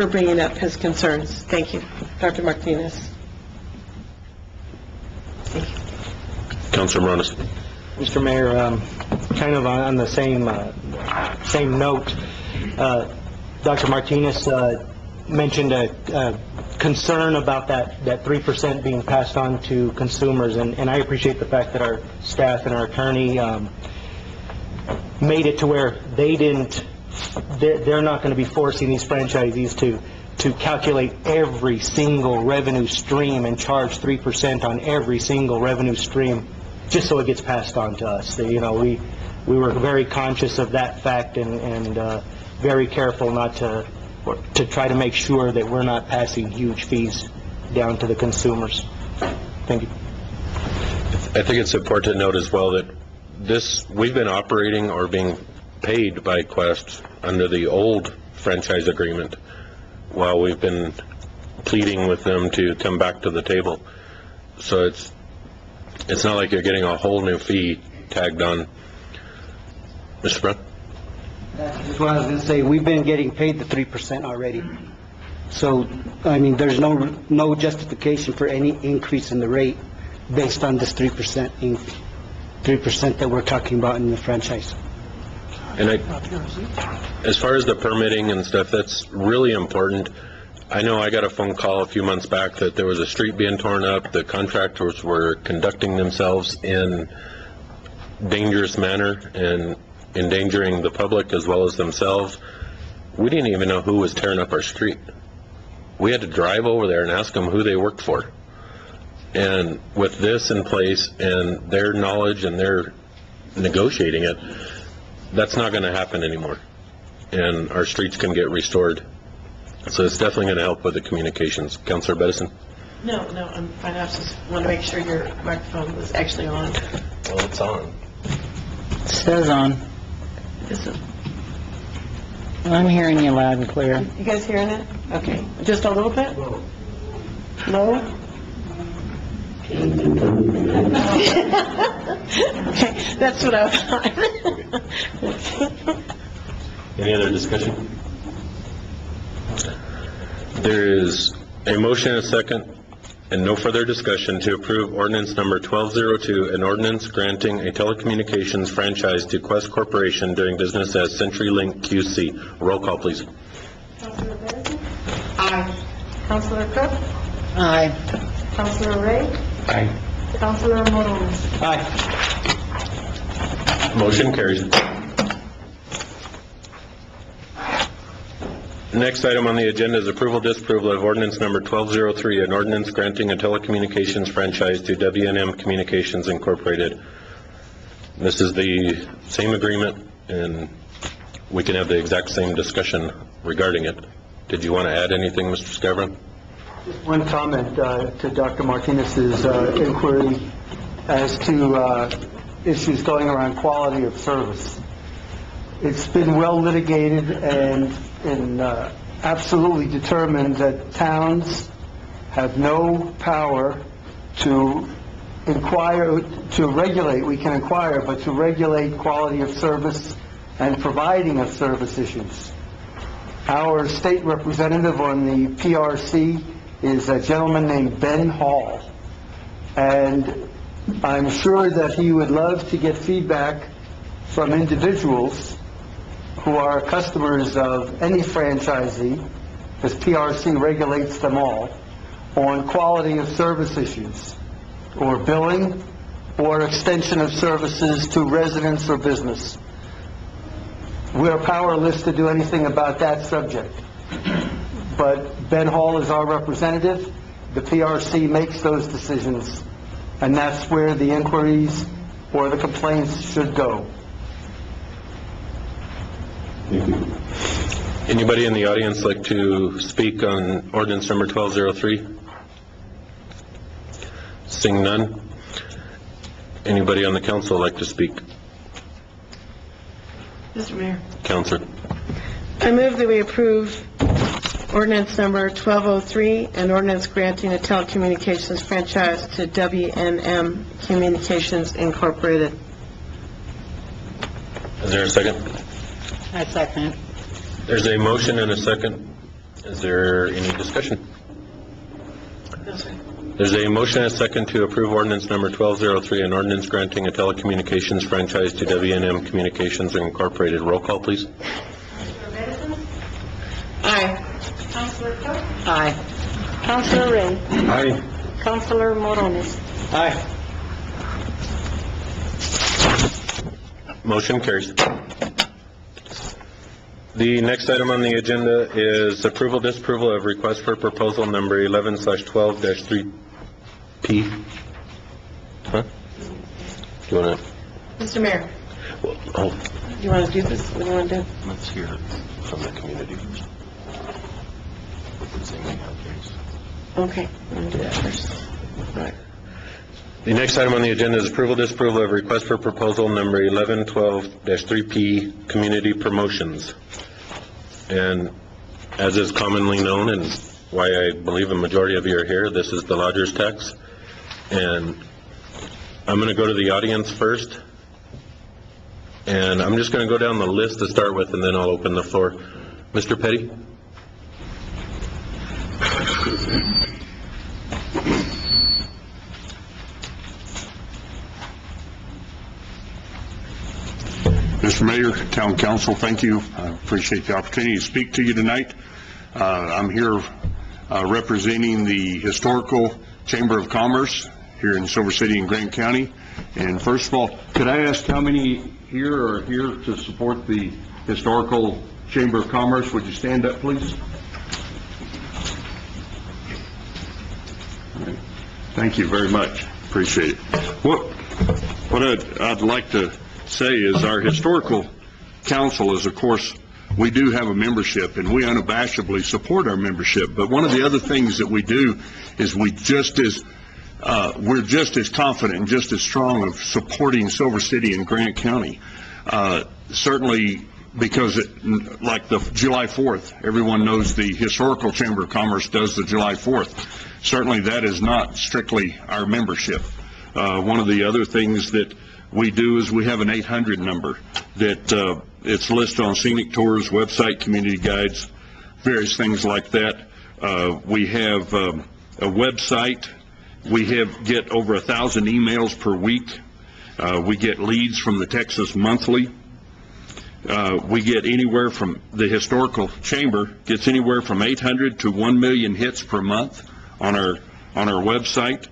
S2: bringing up his concerns. Thank you, Dr. Martinez. Thank you.
S1: Councilor Morales.
S8: Mr. Mayor, kind of on the same note, Dr. Martinez mentioned a concern about that 3% being passed on to consumers, and I appreciate the fact that our staff and our attorney made it to where they're not going to be forcing these franchisees to calculate every single revenue stream and charge 3% on every single revenue stream just so it gets passed on to us. We were very conscious of that fact and very careful not to try to make sure that we're not passing huge fees down to the consumers. Thank you.
S1: I think it's important to note as well that we've been operating or being paid by Quest under the old franchise agreement while we've been pleading with them to come back to the table. So it's not like you're getting a whole new fee tagged on. Mr. Brown?
S5: That's what I was going to say. We've been getting paid the 3% already. So, I mean, there's no justification for any increase in the rate based on this 3% that we're talking about in the franchise.
S1: And as far as the permitting and stuff, that's really important. I know I got a phone call a few months back that there was a street being torn up. The contractors were conducting themselves in dangerous manner and endangering the public as well as themselves. We didn't even know who was tearing up our street. We had to drive over there and ask them who they worked for. And with this in place and their knowledge and their negotiating it, that's not going to happen anymore. And our streets can get restored. So it's definitely going to help with the communications. Councilor Bedison?
S2: No, I'm fine. I just want to make sure your microphone was actually on.
S1: Well, it's on.
S6: It says on.
S2: Is it?
S6: I'm hearing you loud and clear.
S2: You guys hearing it? Okay. Just a little bit? No? Okay, that's what I was
S1: Any other discussion? There is a motion and a second, and no further discussion to approve ordinance number 1202, an ordinance granting a telecommunications franchise to Quest Corporation doing business as CenturyLink QC. Roll call, please.
S2: Councilor Benson? Aye. Councilor Cook?
S6: Aye.
S2: Councilor Ray?
S7: Aye.
S2: Councilor Morones?
S1: Motion carries. Next item on the agenda is approval, disapproval of ordinance number 1203, an ordinance granting a telecommunications franchise to WNM Communications Incorporated. This is the same agreement, and we can have the exact same discussion regarding it. Did you want to add anything, Mr. Scavron?
S5: Just one comment to Dr. Martinez's inquiry as to issues going around quality of service. It's been well litigated and absolutely determined that towns have no power to inquire, to regulate. We can inquire, but to regulate quality of service and providing of service issues. Our state representative on the PRC is a gentleman named Ben Hall, and I'm sure that he would love to get feedback from individuals who are customers of any franchisee, because PRC regulates them all, on quality of service issues, or billing, or extension of services to residents or business. We're powerless to do anything about that subject. But Ben Hall is our representative. The PRC makes those decisions, and that's where the inquiries or the complaints should go.
S1: Anybody in the audience like to speak on ordinance number 1203? Seeing none. Anybody on the council like to speak?
S2: Mr. Mayor.
S1: Counselor.
S2: I move that we approve ordinance number 1203, an ordinance granting a telecommunications franchise to WNM Communications Incorporated.
S1: Is there a second?
S6: I second.
S1: There's a motion and a second. Is there any discussion? There's a motion and a second to approve ordinance number 1203, an ordinance granting a telecommunications franchise to WNM Communications Incorporated. Roll call, please.
S2: Councilor Benson? Aye. Councilor Cook?
S6: Aye.
S2: Councilor Ray?
S7: Aye.
S2: Councilor Morones?
S1: Motion carries. The next item on the agenda is approval, disapproval of request for proposal number 11/12-3P. Huh? Do you want to?
S2: Mr. Mayor,
S1: Oh,
S2: do you want to do this? What do you want to do?
S1: let's hear it from the community.
S2: Okay, I'm going to do that first.
S1: All right. The next item on the agenda is approval, disapproval of request for proposal number 11/12-3P, community promotions. And as is commonly known, and why I believe a majority of you are here, this is the lodger's tax. And I'm going to go to the audience first. And I'm just going to go down the list to start with, and then I'll open the floor. Mr. Petty?
S13: Mr. Mayor, Town Council, thank you. I appreciate the opportunity to speak to you tonight. I'm here representing the Historical Chamber of Commerce here in Silver City and Grant County. And first of all, could I ask how many here are here to support the Historical Chamber of Commerce? Would you stand up, please? All right. Thank you very much. Appreciate it. What I'd like to say is our historical council is, of course, we do have a membership, and we unabashedly support our membership. But one of the other things that we do is we're just as confident and just as strong of supporting Silver City and Grant County. Certainly, because like the July 4th, everyone knows the Historical Chamber of Commerce does the July 4th. Certainly, that is not strictly our membership. One of the other things that we do is we have an 800 number that It's listed on Scenic Tours website, community guides, various things like that. We have a website. We get over 1,000 emails per week. We get leads from the Texas Monthly. We get anywhere from, the Historical Chamber gets anywhere from 800 to 1 million hits per month on our website.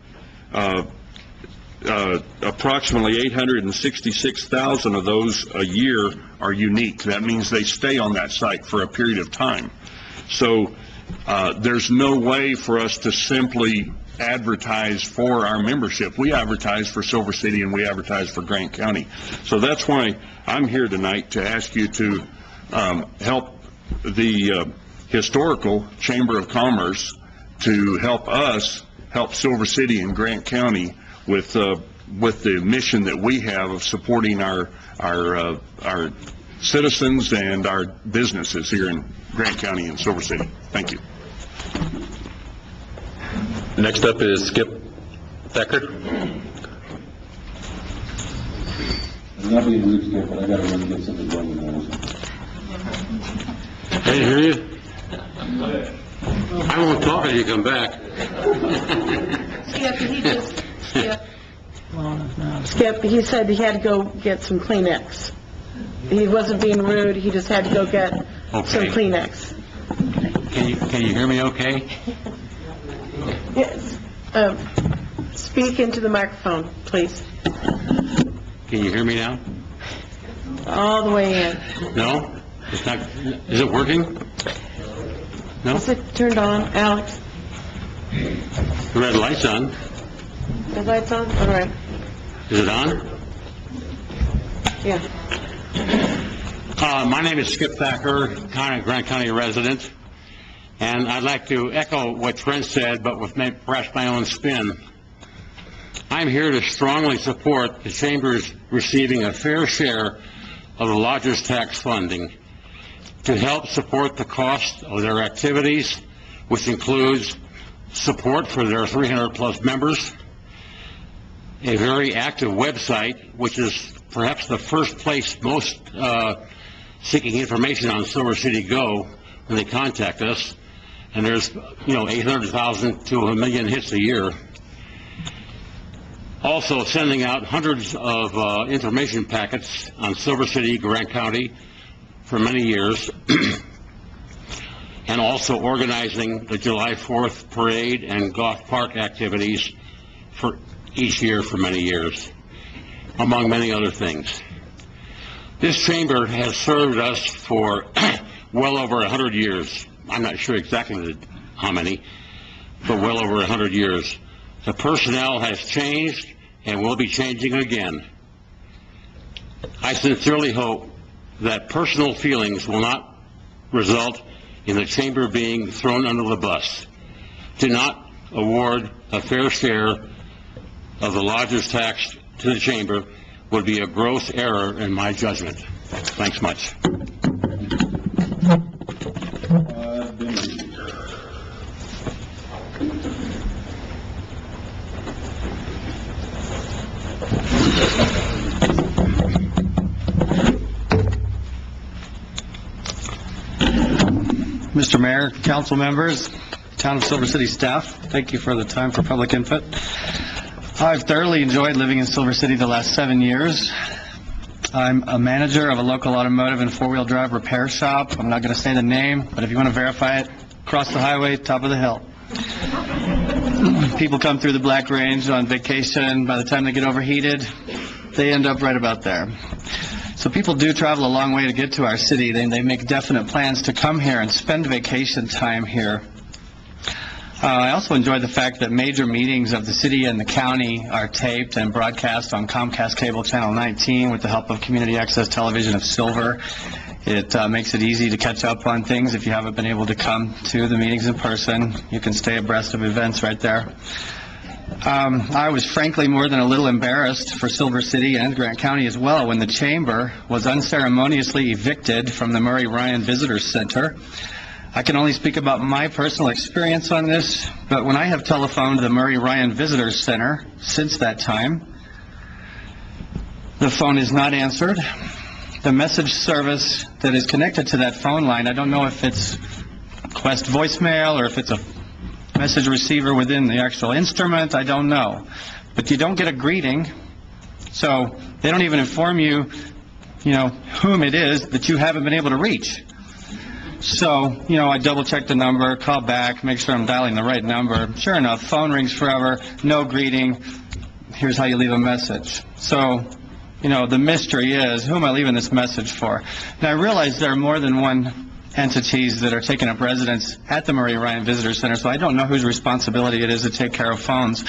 S13: Approximately 866,000 of those a year are unique. That means they stay on that site for a period of time. So there's no way for us to simply advertise for our membership. We advertise for Silver City and we advertise for Grant County. So that's why I'm here tonight to ask you to help the Historical Chamber of Commerce to help us help Silver City and Grant County with the mission that we have of supporting our citizens and our businesses here in Grant County and Silver City. Thank you.
S1: Next up is Skip Thacker.
S14: I'm not being rude, Skip, but I gotta really get something going on.
S7: I didn't hear you. I won't talk until you come back.
S2: Skip, he said he had to go get some Kleenex. He wasn't being rude, he just had to go get some Kleenex.
S7: Can you hear me okay?
S2: Yes. Speak into the microphone, please.
S7: Can you hear me now?
S2: All the way in.
S7: No? It's not, is it working? No?
S2: Is it turned on, Alex?
S7: The red light's on.
S2: The light's on? All right.
S7: Is it on?
S2: Yeah.
S7: My name is Skip Thacker, Grant County resident, and I'd like to echo what Trent said, but with perhaps my own spin. I'm here to strongly support the Chamber's receiving a fair share of the lodger's tax funding to help support the cost of their activities, which includes support for their 300-plus members, a very active website, which is perhaps the first place most seeking information on Silver City go when they contact us, and there's 800,000 to 1 million hits a year. Also sending out hundreds of information packets on Silver City, Grant County for many years, and also organizing the July 4th parade and golf park activities for each year for many years, among many other things. This chamber has served us for well over 100 years. I'm not sure exactly how many, but well over 100 years. The personnel has changed and will be changing again. I sincerely hope that personal feelings will not result in the chamber being thrown under the bus. To not award a fair share of the lodger's tax to the chamber would be a gross error in my judgment. Thanks much.
S15: Mr. Mayor, council members, Town of Silver City staff, thank you for the time for public input. I've thoroughly enjoyed living in Silver City the last 7 years. I'm a manager of a local automotive and four-wheel drive repair shop. I'm not going to say the name, but if you want to verify it, cross the highway, top of the hill. People come through the Black Range on vacation. By the time they get overheated, they end up right about there. So people do travel a long way to get to our city. They make definite plans to come here and spend vacation time here. I also enjoy the fact that major meetings of the city and the county are taped and broadcast on Comcast Cable Channel 19 with the help of Community Access Television of Silver. It makes it easy to catch up on things if you haven't been able to come to the meetings in person. You can stay abreast of events right there. I was frankly more than a little embarrassed for Silver City and Grant County as well when the chamber was unceremoniously evicted from the Murray Ryan Visitor Center. I can only speak about my personal experience on this, but when I have telephoned the Murray Ryan Visitor Center since that time, the phone is not answered. the message service that is connected to that phone line, I don't know if it's Quest voicemail or if it's a message receiver within the actual instrument, I don't know. But you don't get a greeting, so they don't even inform you, whom it is that you haven't been able to reach. So, I double-check the number, call back, make sure I'm dialing the right number. Sure enough, phone rings forever, no greeting. Here's how you leave a message. So, the mystery is, who am I leaving this message for? And I realize there are more than one entities that are taking up residence at the Marie Ryan Visitor Center, so I don't know whose responsibility it is to take care of phones.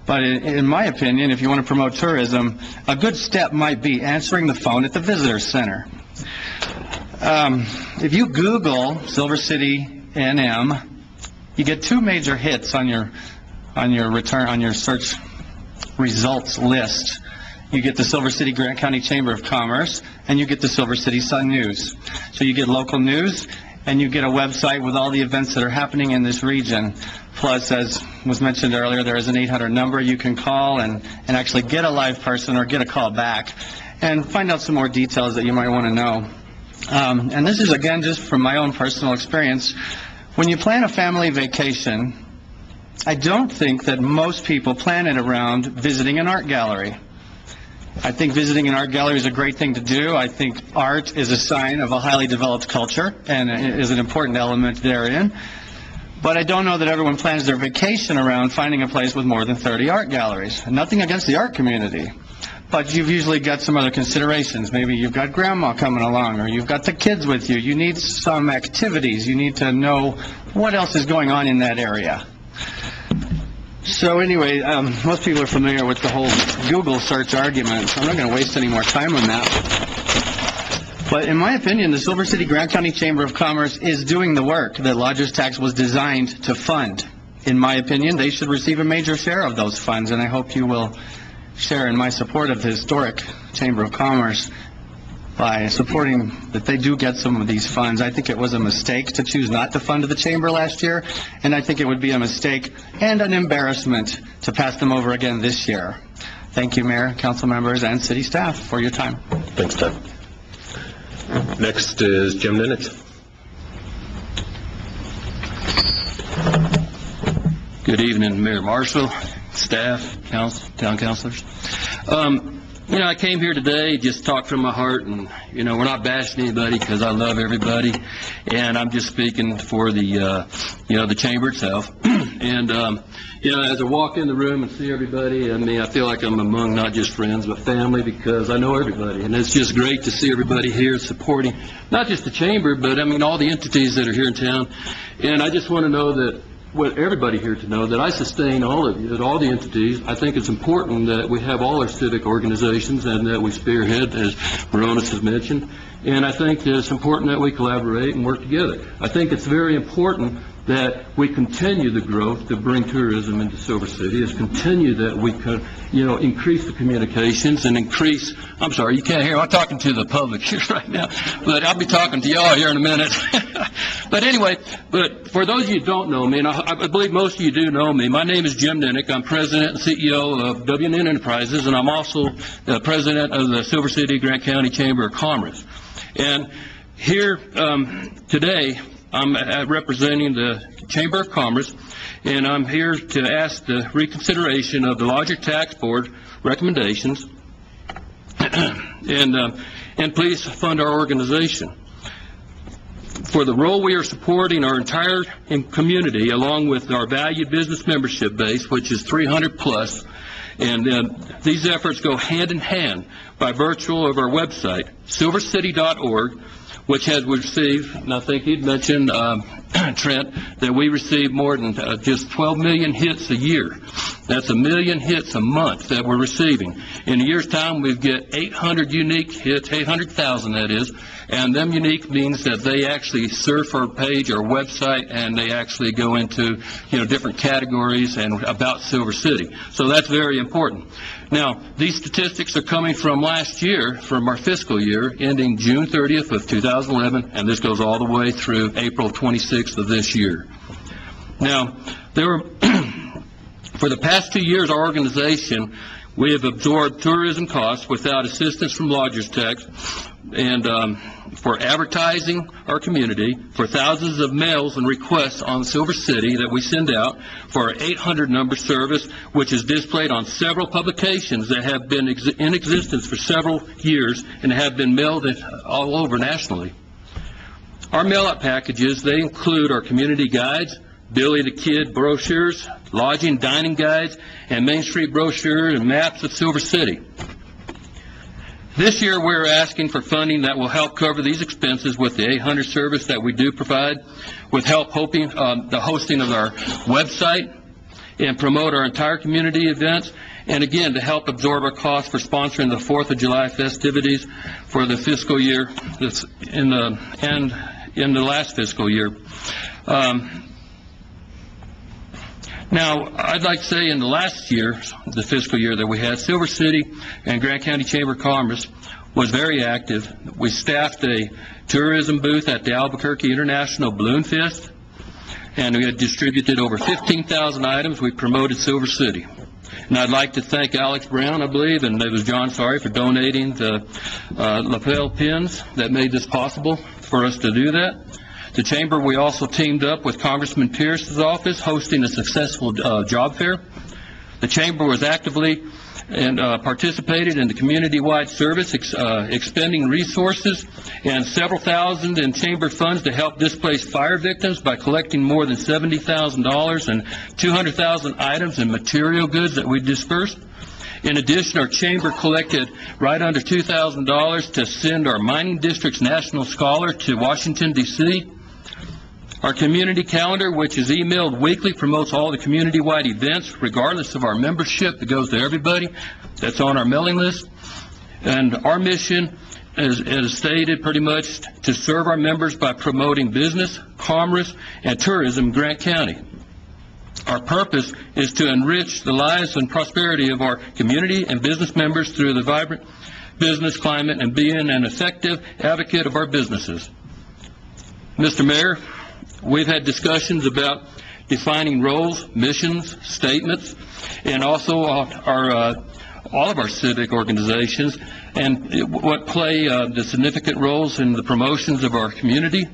S15: But in my opinion, if you want to promote tourism, a good step might be answering the phone at the Visitor Center. If you Google Silver City NM, you get two major hits on your search results list. You get the Silver City Grant County Chamber of Commerce, and you get the Silver City Sun News. So you get local news, and you get a website with all the events that are happening in this region. Plus, as was mentioned earlier, there is an 800 number you can call and actually get a live person or get a call back and find out some more details that you might want to know. And this is, again, just from my own personal experience. When you plan a family vacation, I don't think that most people plan it around visiting an art gallery. I think visiting an art gallery is a great thing to do. I think art is a sign of a highly developed culture and is an important element therein. But I don't know that everyone plans their vacation around finding a place with more than 30 art galleries. Nothing against the art community. But you've usually got some other considerations. Maybe you've got grandma coming along, or you've got the kids with you. You need some activities. You need to know what else is going on in that area. So anyway, most people are familiar with the whole Google search argument, so I'm not going to waste any more time on that. But in my opinion, the Silver City Grant County Chamber of Commerce is doing the work that lodger's tax was designed to fund. In my opinion, they should receive a major share of those funds, and I hope you will share in my support of the historic Chamber of Commerce by supporting that they do get some of these funds. I think it was a mistake to choose not to fund the Chamber last year, and I think it would be a mistake and an embarrassment to pass them over again this year. Thank you, Mayor, council members, and city staff for your time.
S1: Thanks, Ted. Next is Jim Ninich.
S16: Good evening, Mayor Marshall, staff, council, town councilors. I came here today just to talk from my heart, and, we're not bashing anybody because I love everybody, and I'm just speaking for the, the chamber itself. And, as I walk in the room and see everybody, I feel like I'm among not just friends, but family, because I know everybody, and it's just great to see everybody here supporting, not just the chamber, but, all the entities that are here in town. And I just want to know that, everybody here to know that I sustain all of you, all the entities. I think it's important that we have all our civic organizations and that we spearhead, as Baronis has mentioned. And I think that it's important that we collaborate and work together. I think it's very important that we continue the growth to bring tourism into Silver City, is continue that we could, increase the communications and increase, I'm sorry, you can't hear, I'm talking to the public here right now, but I'll be talking to y'all here in a minute. But anyway, for those of you who don't know me, and I believe most of you do know me, my name is Jim Ninich. I'm president and CEO of WNN Enterprises, and I'm also the president of the Silver City Grant County Chamber of Commerce. And here today, I'm representing the Chamber of Commerce, and I'm here to ask the reconsideration of the Lodger Tax Board recommendations, and please fund our organization. For the role we are supporting our entire community, along with our valued business membership base, which is 300 plus, and these efforts go hand in hand by virtue of our website, silvercity.org, which has received, and I think he'd mentioned, Trent, that we receive more than just 12 million hits a year. That's 1 million hits a month that we're receiving. In a year's time, we get 800 unique hits, 800,000 that is, and them unique means that they actually surf our page, our website, and they actually go into, different categories and about Silver City. So that's very important. Now, these statistics are coming from last year, from our fiscal year, ending June 30th of 2011, and this goes all the way through April 26th of this year. Now, for the past 2 years, our organization, we have absorbed tourism costs without assistance from lodger's tax and for advertising our community, for thousands of mails and requests on Silver City that we send out, for our 800 number service, which is displayed on several publications that have been in existence for several years and have been mailed all over nationally. Our mail-out packages, they include our community guides, Billy the Kid brochures, lodging, dining guides, and Main Street brochure and maps of Silver City. This year, we're asking for funding that will help cover these expenses with the 800 service that we do provide, with help hoping the hosting of our website and promote our entire community events, and again, to help absorb our costs for sponsoring the 4th of July festivities for the fiscal year, in the last fiscal year. Now, I'd like to say in the last year, the fiscal year that we had, Silver City and Grant County Chamber of Commerce was very active. We staffed a tourism booth at the Albuquerque International Balloon Fest, and we had distributed over 15,000 items. We promoted Silver City. And I'd like to thank Alex Brown, I believe, and it was John Sorry, for donating the lapel pins that made this possible for us to do that. The Chamber, we also teamed up with Congressman Pierce's office, hosting a successful job fair. The Chamber was actively and participated in the community-wide service, expending resources and several thousand in Chamber funds to help displaced fire victims by collecting more than $70,000 and 200,000 items and material goods that we dispersed. In addition, our Chamber collected right under $2,000 to send our mining district's national scholar to Washington, D.C. Our community calendar, which is emailed weekly, promotes all the community-wide events, regardless of our membership. It goes to everybody that's on our mailing list. And our mission is stated pretty much to serve our members by promoting business, commerce, and tourism in Grant County. Our purpose is to enrich the lives and prosperity of our community and business members through the vibrant business climate and being an effective advocate of our businesses. Mr. Mayor, we've had discussions about defining roles, missions, statements, and also all of our civic organizations, and what play the significant roles in the promotions of our community.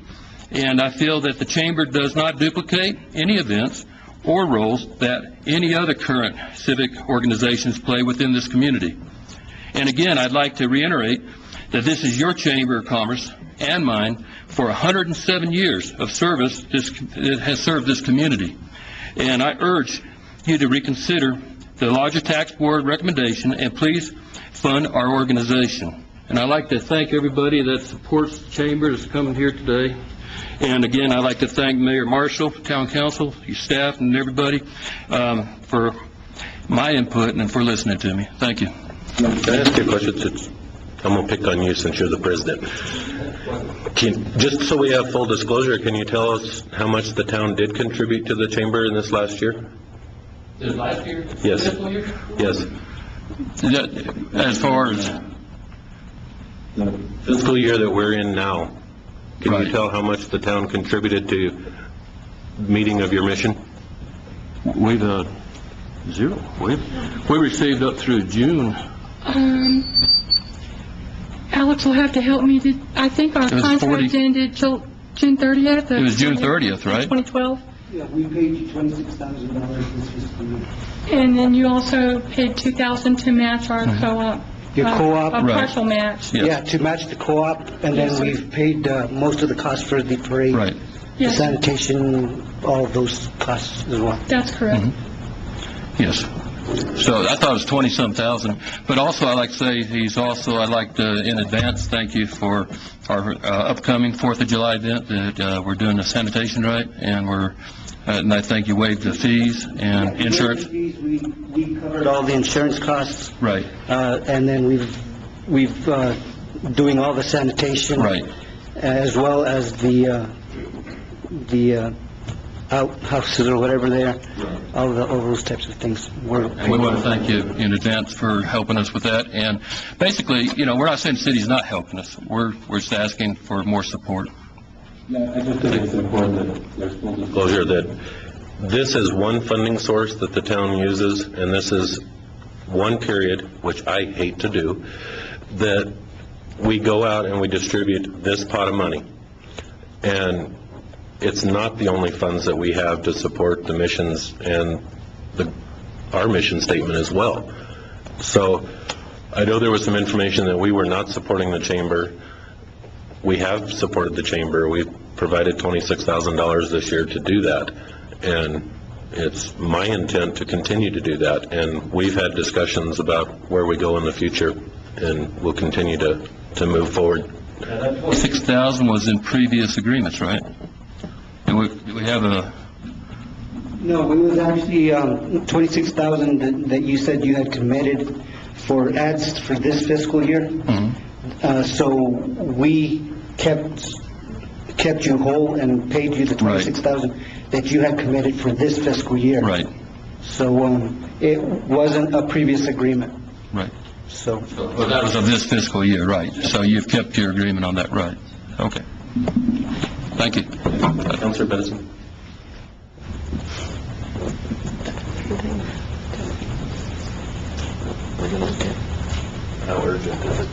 S16: And I feel that the Chamber does not duplicate any events or roles that any other current civic organizations play within this community. And again, I'd like to reiterate that this is your Chamber of Commerce and mine for 107 years of service. It has served this community. And I urge you to reconsider the Lodger Tax Board recommendation and please fund our organization. And I'd like to thank everybody that supports the Chamber that's coming here today. And again, I'd like to thank Mayor Marshall, Town Council, your staff, and everybody for my input and for listening to me. Thank you.
S1: Can I ask you a question? I'm going to pick on you since you're the president. Just so we have full disclosure, can you tell us how much the town did contribute to the Chamber in this last year?
S16: This last year?
S1: Yes.
S16: Fiscal year?
S1: Yes.
S16: As far as?
S1: The fiscal year that we're in now. Can
S16: Right.
S1: you tell how much the town contributed to meeting of your mission?
S16: We've, zero. We received up through June.
S17: Alex will have to help me. I think our
S16: It was 40
S17: contract ended till June 30th.
S16: It was June 30th, right?
S17: 2012.
S5: Yeah, we paid you $26,000 this fiscal year.
S17: And then you also paid $2,000 to match our co-op.
S5: Your co-op?
S17: A
S5: Right.
S17: partial match.
S5: Yeah, to match the co-op, and
S17: Yes,
S5: then
S17: sir.
S5: we've paid most of the costs for the parade.
S16: Right.
S5: The
S17: Yes.
S5: sanitation, all of those costs as well.
S17: That's correct.
S16: Yes. So I thought it was 20-some thousand. But also, I'd like to say, I'd like to, in advance, thank you for our upcoming 4th of July event that we're doing the sanitation right, and I thank you waived the fees and insurance.
S5: We covered all the insurance costs.
S16: Right.
S5: And then we've doing all the sanitation.
S16: Right.
S5: As well as the outhouses or whatever they are. All those types of things.
S16: And we want to thank you in advance for helping us with that. And basically, we're not saying the city's not helping us. We're just asking for more support.
S14: Yeah, I just think it's important that there's full
S1: Disclosure that this is one funding source that the town uses, and this is one period, which I hate to do, that we go out and we distribute this pot of money. And it's not the only funds that we have to support the missions and our mission statement as well. So I know there was some information that we were not supporting the chamber. We have supported the chamber. We've provided $26,000 this year to do that. And it's my intent to continue to do that. And we've had discussions about where we go in the future, and we'll continue to move forward.
S16: 6,000 was in previous agreements, right? And we have a,
S8: No, it was actually 26,000 that you said you had committed for ads for this fiscal year. So we kept you whole and paid you the 26,000 that you had committed for this fiscal year.
S16: Right.
S8: So it wasn't a previous agreement.
S16: Right.
S8: So.
S16: Well, that was of this fiscal year, right? So you've kept your agreement on that, right? Okay. Thank you.
S1: Councilor Benson. How urgent is it?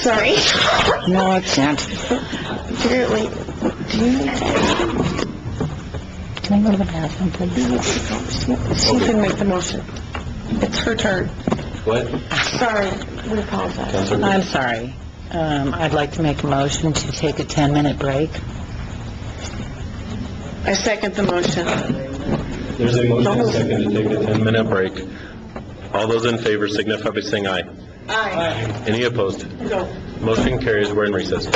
S2: Sorry.
S6: No, I can't.
S2: Apparently, do you need to?
S6: Can I go to the bathroom, please?
S2: She can make the motion. It's her turn.
S1: What?
S2: Sorry, we apologize.
S6: I'm sorry. I'd like to make a motion to take a 10-minute break.
S2: I second the motion.
S1: There's a motion and a second to take a 10-minute break. All those in favor signify by saying aye.
S2: Aye.
S1: Any opposed?
S2: No.
S1: Motion carries. We're in recess.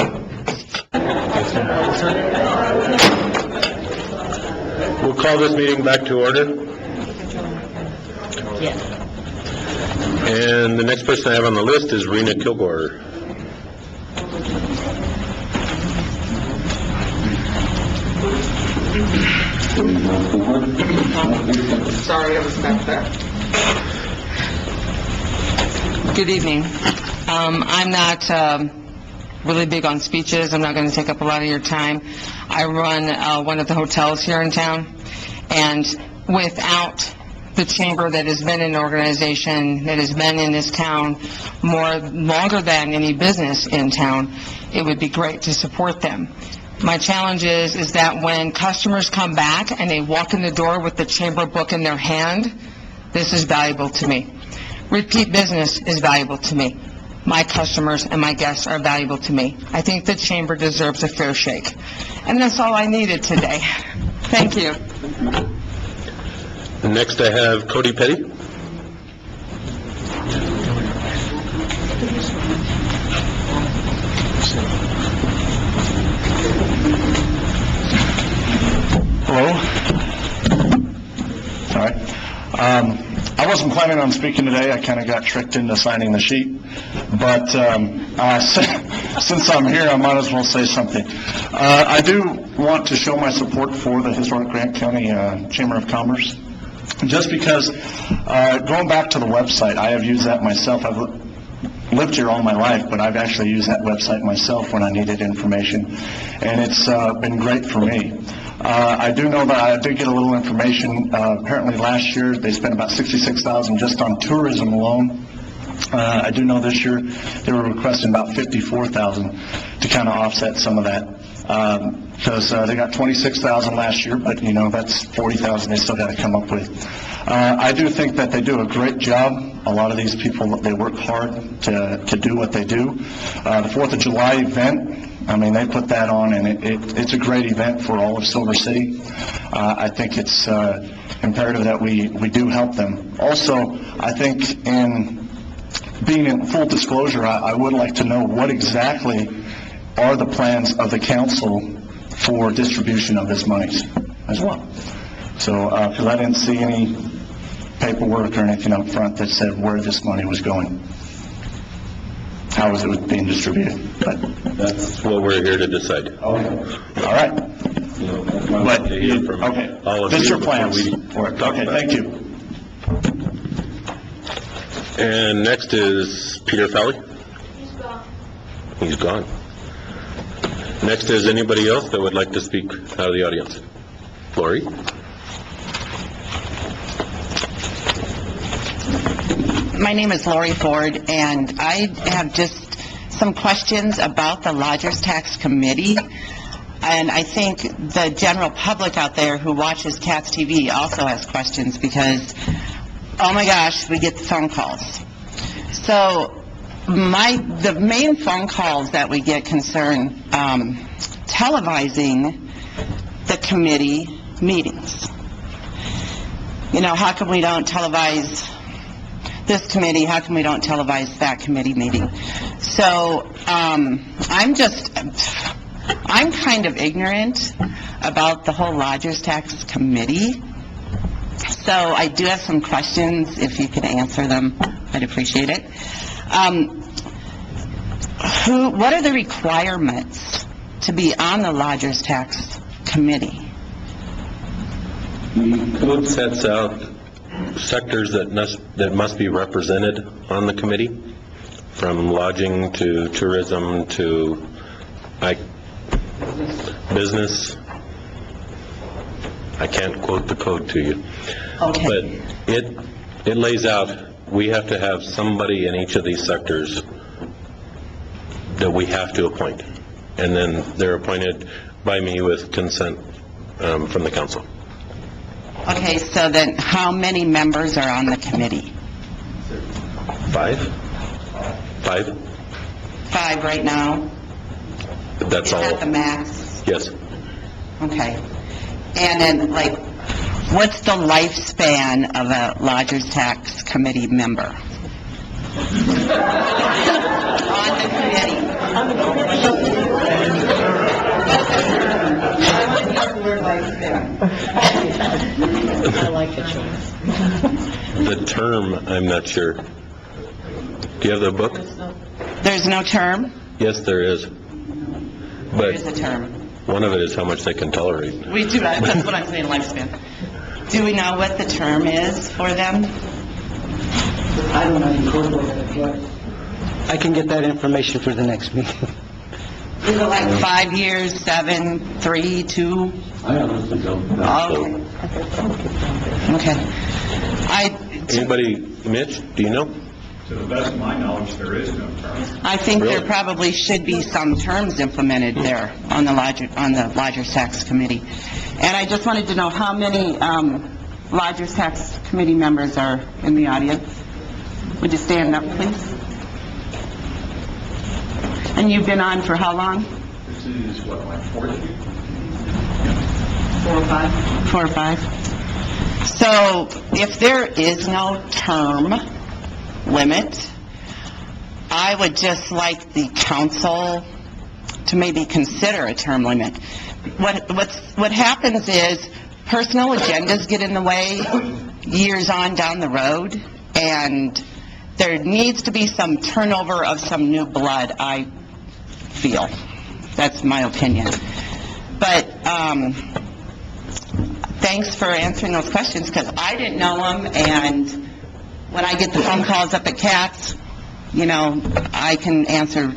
S1: We'll call this meeting back to order.
S6: Yes.
S1: And the next person I have on the list is Rena Kilgore.
S18: Sorry, I was back there. Good evening. I'm not really big on speeches. I'm not going to take up a lot of your time. I run one of the hotels here in town, and without the chamber that has been an organization that has been in this town longer than any business in town, it would be great to support them. My challenge is that when customers come back and they walk in the door with the chamber book in their hand, this is valuable to me. Repeat business is valuable to me. My customers and my guests are valuable to me. I think the chamber deserves a fair shake. And that's all I needed today. Thank you.
S1: Next I have Cody Petty.
S19: Hello? All right. I wasn't planning on speaking today. I kind of got tricked into signing the sheet. But since I'm here, I might as well say something. I do want to show my support for the Historic Grant County Chamber of Commerce. Just because, going back to the website, I have used that myself. I've lived here all my life, but I've actually used that website myself when I needed information. And it's been great for me. I do know that I did get a little information. Apparently last year, they spent about $66,000 just on tourism alone. I do know this year, they were requesting about $54,000 to kind of offset some of that. Because they got $26,000 last year, but, you know, that's $40,000 they still got to come up with. I do think that they do a great job. A lot of these people, they work hard to do what they do. The 4th of July event, I mean, they put that on, and it's a great event for all of Silver City. I think it's imperative that we do help them. Also, I think in being in full disclosure, I would like to know what exactly are the plans of the council for distribution of this money as well. So, because I didn't see any paperwork or anything up front that said where this money was going. How is it being distributed? But
S1: that's what we're here to decide.
S19: Okay. All right. But, okay. This is your plans for it. Okay, thank you.
S1: And next is Peter Fowley. He's gone. Next is anybody else that would like to speak out of the audience? Lori?
S6: My name is Lori Ford, and I have just some questions about the Lodgers Tax Committee. And I think the general public out there who watches Cats TV also has questions because, oh my gosh, we get the phone calls. So the main phone calls that we get concern televising the committee meetings. You know, how come we don't televise this committee? How come we don't televise that committee meeting? So I'm kind of ignorant about the whole Lodgers Tax Committee. So I do have some questions. If you could answer them, I'd appreciate it. What are the requirements to be on the Lodgers Tax Committee?
S1: The code sets out sectors that must be represented on the committee, from lodging to tourism to business. I can't quote the code to you.
S6: Okay.
S1: But it lays out, we have to have somebody in each of these sectors that we have to appoint. And then they're appointed by me with consent from the council.
S6: Okay, so then how many members are on the committee?
S1: 5?
S6: 5 right now?
S1: That's all.
S6: Is that the max?
S1: Yes.
S6: Okay. And then, like, what's the lifespan of a Lodgers Tax Committee member? On the committee.
S2: I like the choice.
S1: The term, I'm not sure. Do you have the book?
S6: There's no term?
S1: Yes, there is.
S6: There is a
S1: But
S6: term.
S1: one of it is how much they can tolerate.
S6: We do, that's what I'm saying, lifespan. Do we know what the term is for them?
S5: I don't know, incorporate that. I can get that information for the next meeting.
S6: Is it like 5 years, 7, 3, 2?
S14: I honestly don't know.
S6: Okay.
S1: Anybody, Mitch, do you know?
S20: To the best of my knowledge, there is no term.
S6: I think there
S1: Really?
S6: probably should be some terms implemented there on the Lodgers Tax Committee. And I just wanted to know how many Lodgers Tax Committee members are in the audience. Would you stand up, please? And you've been on for how long?
S20: This is what, like 40?
S6: 4 or 5? 4 or 5. So if there is no term limit, I would just like the council to maybe consider a term limit. What happens is personal agendas get in the way years on down the road, and there needs to be some turnover of some new blood, I feel. That's my opinion. But thanks for answering those questions, because I didn't know them, and when I get the phone calls up at CATS, you know, I can answer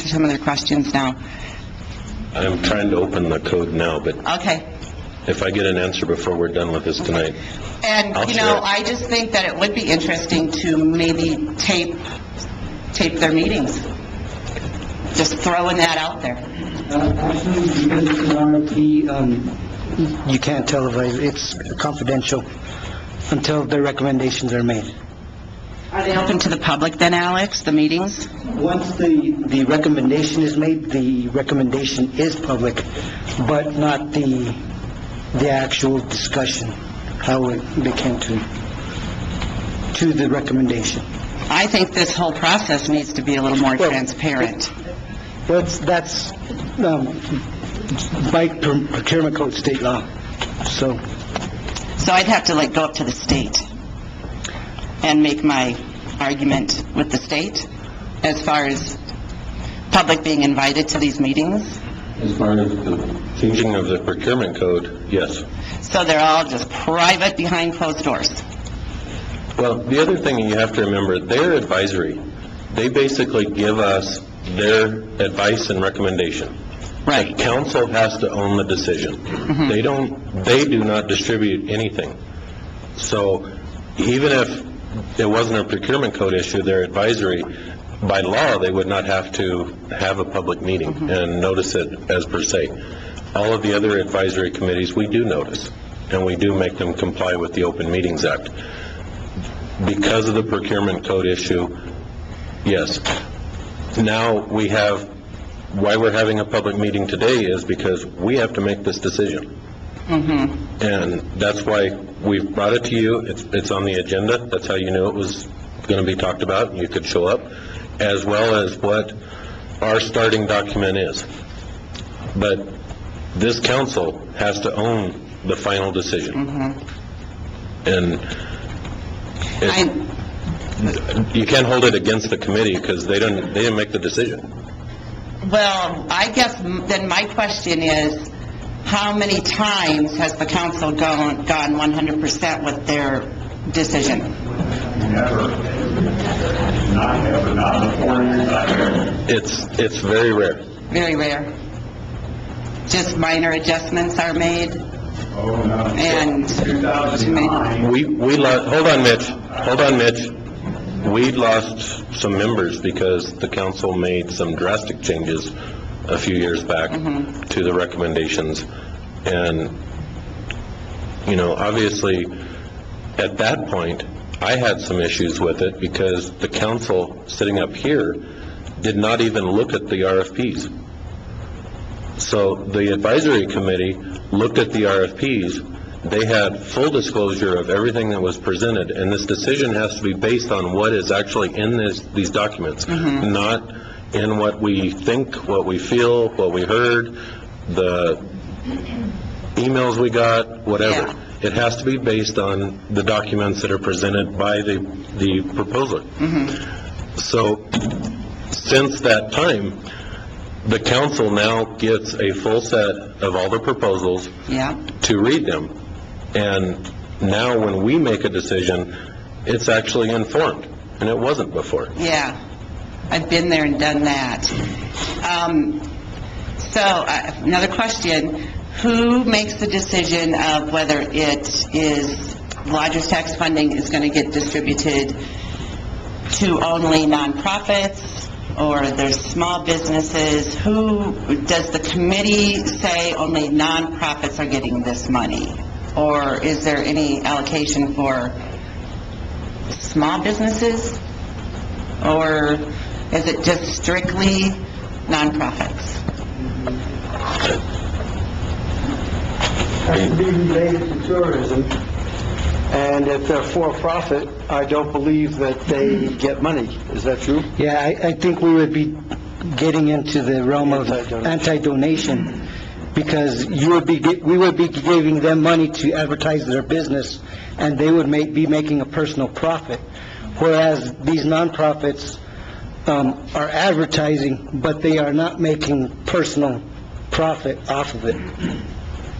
S6: some of their questions now.
S1: I'm trying to open the code now, but
S6: Okay.
S1: if I get an answer before we're done with this tonight.
S6: And,
S1: I'll
S6: you
S1: share
S6: know,
S1: it.
S6: I just think that it would be interesting to maybe tape their meetings. Just throwing that out there.
S5: Actually, because it's an RFP, you can't televise, it's confidential until the recommendations are made.
S6: Are they open to the public then, Alex, the meetings?
S5: Once the recommendation is made, the recommendation is public, but not the actual discussion, how they came to the recommendation.
S6: I think this whole process needs to be a little more transparent.
S5: That's by procurement code state law, so.
S6: So I'd have to like go up to the state and make my argument with the state as far as public being invited to these meetings.
S1: As far as the changing of the procurement code, yes.
S6: So they're all just private behind closed doors.
S1: Well, the other thing you have to remember, they're advisory. They basically give us their advice and recommendation.
S6: Right.
S1: The council has to own the decision. They do not distribute anything. So even if it wasn't a procurement code issue, they're advisory. By law, they would not have to have a public meeting and notice it as per se. All of the other advisory committees, we do notice, and we do make them comply with the Open Meetings Act. Because of the procurement code issue, yes. Now we have, why we're having a public meeting today is because we have to make this decision. And that's why we've brought it to you. It's on the agenda. That's how you knew it was going to be talked about, and you could show up, as well as what our starting document is. But this council has to own the final decision. And you can't hold it against the committee because they didn't make the decision.
S6: Well, I guess then my question is, how many times has the council gone 100% with their decision?
S20: Never. Not ever, not in the 4 years I've been.
S1: It's very rare.
S6: Very rare. Just minor adjustments are made?
S20: Oh, no.
S6: And
S20: 2009.
S1: We lost, hold on, Mitch. We lost some members because the council made some drastic changes a few years back to the recommendations. And, you know, obviously, at that point, I had some issues with it because the council sitting up here did not even look at the RFPs. So the advisory committee looked at the RFPs. They had full disclosure of everything that was presented, and this decision has to be based on what is actually in these documents, not in what we think, what we feel, what we heard, the emails we got, whatever.
S6: Yeah.
S1: It has to be based on the documents that are presented by the proposer. So since that time, the council now gets a full set of all the proposals to read them. And now when we make a decision, it's actually informed, and it wasn't before.
S6: Yeah, I've been there and done that. Another question, who makes the decision of whether it is lodger's tax funding is going to get distributed to only nonprofits, or there's small businesses? Who, does the committee say only nonprofits are getting this money? Or is there any allocation for small businesses? Or is it just strictly nonprofits?
S5: Has to be related to tourism, and if they're for-profit, I don't believe that they get money. Is that true?
S8: Yeah, I think we would be getting into the realm of anti-donation, because we would be giving them money to advertise their business, and they would be making a personal profit, whereas these nonprofits are advertising, but they are not making personal profit off of it.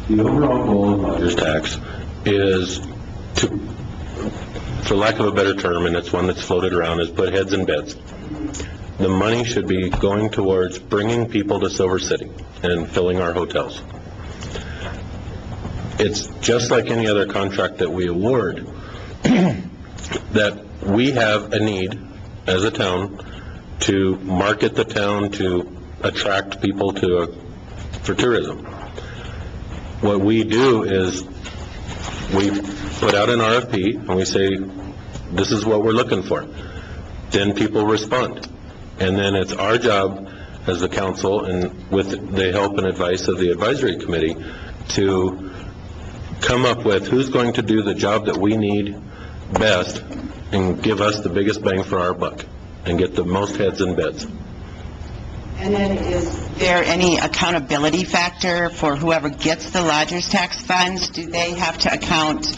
S1: The overall goal of lodger's tax is to, for lack of a better term, and it's one that's floated around, is put heads in beds. The money should be going towards bringing people to Silver City and filling our hotels. It's just like any other contract that we award, that we have a need as a town to market the town, to attract people for tourism. What we do is we put out an RFP and we say, this is what we're looking for. Then people respond. And then it's our job as the council, and with the help and advice of the advisory committee, to come up with who's going to do the job that we need best and give us the biggest bang for our buck and get the most heads in beds.
S6: And then is there any accountability factor for whoever gets the lodger's tax funds? Do they have to account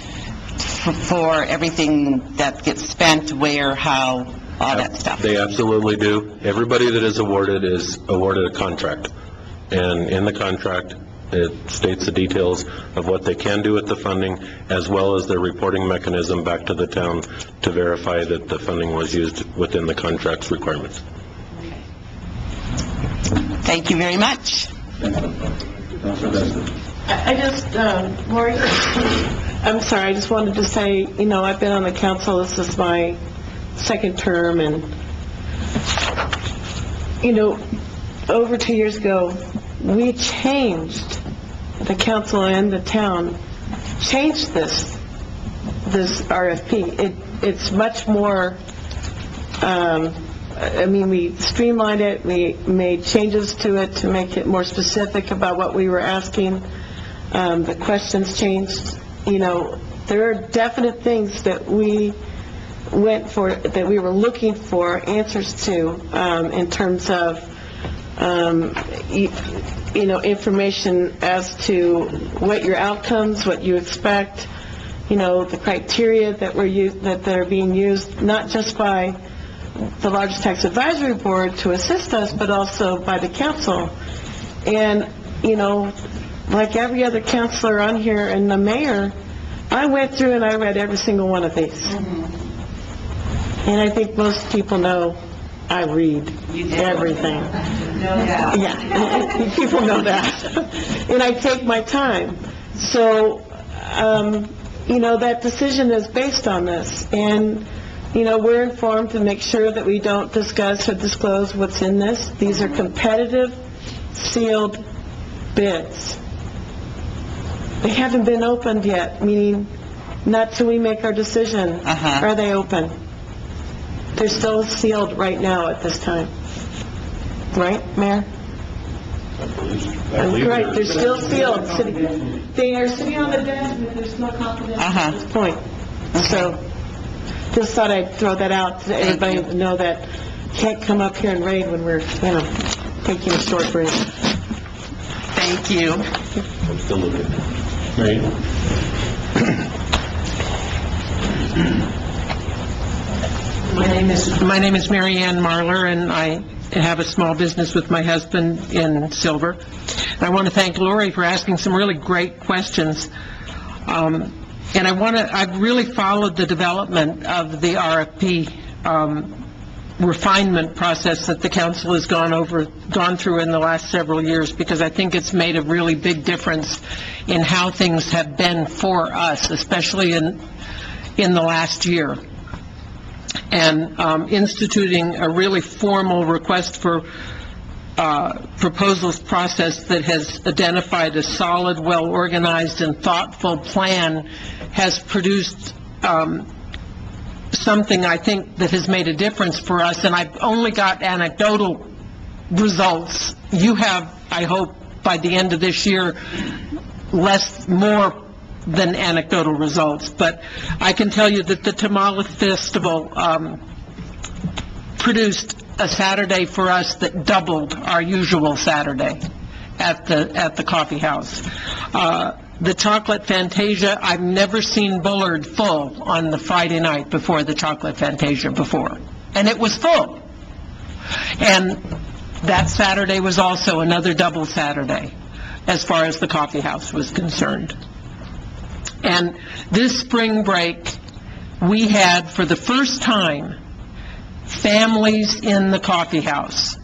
S6: for everything that gets spent, where, how, all that stuff?
S1: They absolutely do. Everybody that is awarded a contract. And in the contract, it states the details of what they can do with the funding, as well as their reporting mechanism back to the town to verify that the funding was used within the contract's requirements.
S6: Thank you very much.
S2: I just, Lori, I'm sorry, I just wanted to say, I've been on the council, this is my second term, and, over 2 years ago, we changed, the council and the town changed this RFP. It's much more, we streamlined it, we made changes to it to make it more specific about what we were asking. The questions changed. There are definite things that we went for, that we were looking for answers to, in terms of, information as to what your outcomes, what you expect, the criteria that are being used, not just by the Largest Tax Advisory Board to assist us, but also by the council. And, like every other counselor on here and the mayor, I went through and I read every single one of these. And I think most people know I read everything. Yeah, people know that. And I take my time. So, that decision is based on this. And, we're informed to make sure that we don't discuss or disclose what's in this. These are competitive, sealed bids. They haven't been opened yet, meaning not till we make our decision are they open. They're still sealed right now at this time. Right, Mayor? Right, they're still sealed. They are sitting on the desk, but there's no confidence at this point. So, just thought I'd throw that out to everybody to know that can't come up here and raid when we're, taking a short break.
S6: Thank you.
S1: I'm still looking. Right.
S21: My name is Mary Ann Marler, and I have a small business with my husband in Silver. I want to thank Lori for asking some really great questions. And I've really followed the development of the RFP refinement process that the council has gone through in the last several years, because I think it's made a really big difference in how things have been for us, especially in the last year. And instituting a really formal request for proposals process that has identified a solid, well-organized, and thoughtful plan has produced something, I think, that has made a difference for us. And I've only got anecdotal results. You have, I hope, by the end of this year, more than anecdotal results. But I can tell you that the Tamale Festival produced a Saturday for us that doubled our usual Saturday at the coffee house. The Chocolate Fantasia, I've never seen Bullard full on the Friday night before the Chocolate Fantasia before. And it was full. And that Saturday was also another double Saturday as far as the coffee house was concerned. And this spring break, we had, for the first time, families in the coffee house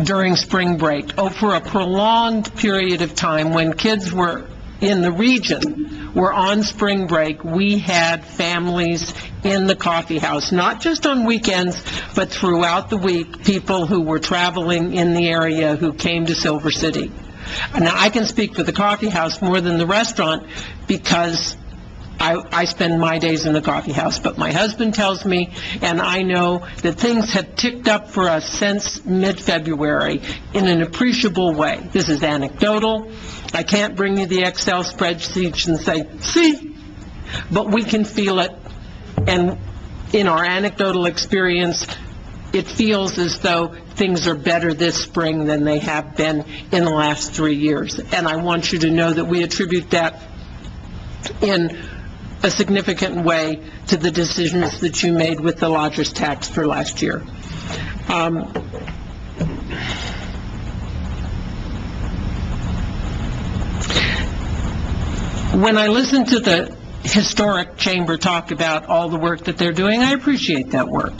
S21: during spring break. For a prolonged period of time, when kids were in the region were on spring break, we had families in the coffee house, not just on weekends, but throughout the week, people who were traveling in the area who came to Silver City. Now, I can speak for the coffee house more than the restaurant, because I spend my days in the coffee house, but my husband tells me, and I know, that things have ticked up for us since mid-February in an appreciable way. This is anecdotal. I can't bring you the Excel spreadsheets and say, see, but we can feel it, and in our anecdotal experience, it feels as though things are better this spring than they have been in the last 3 years. And I want you to know that we attribute that in a significant way to the decisions that you made with the lodger's tax for last year. When I listen to the historic chamber talk about all the work that they're doing, I appreciate that work.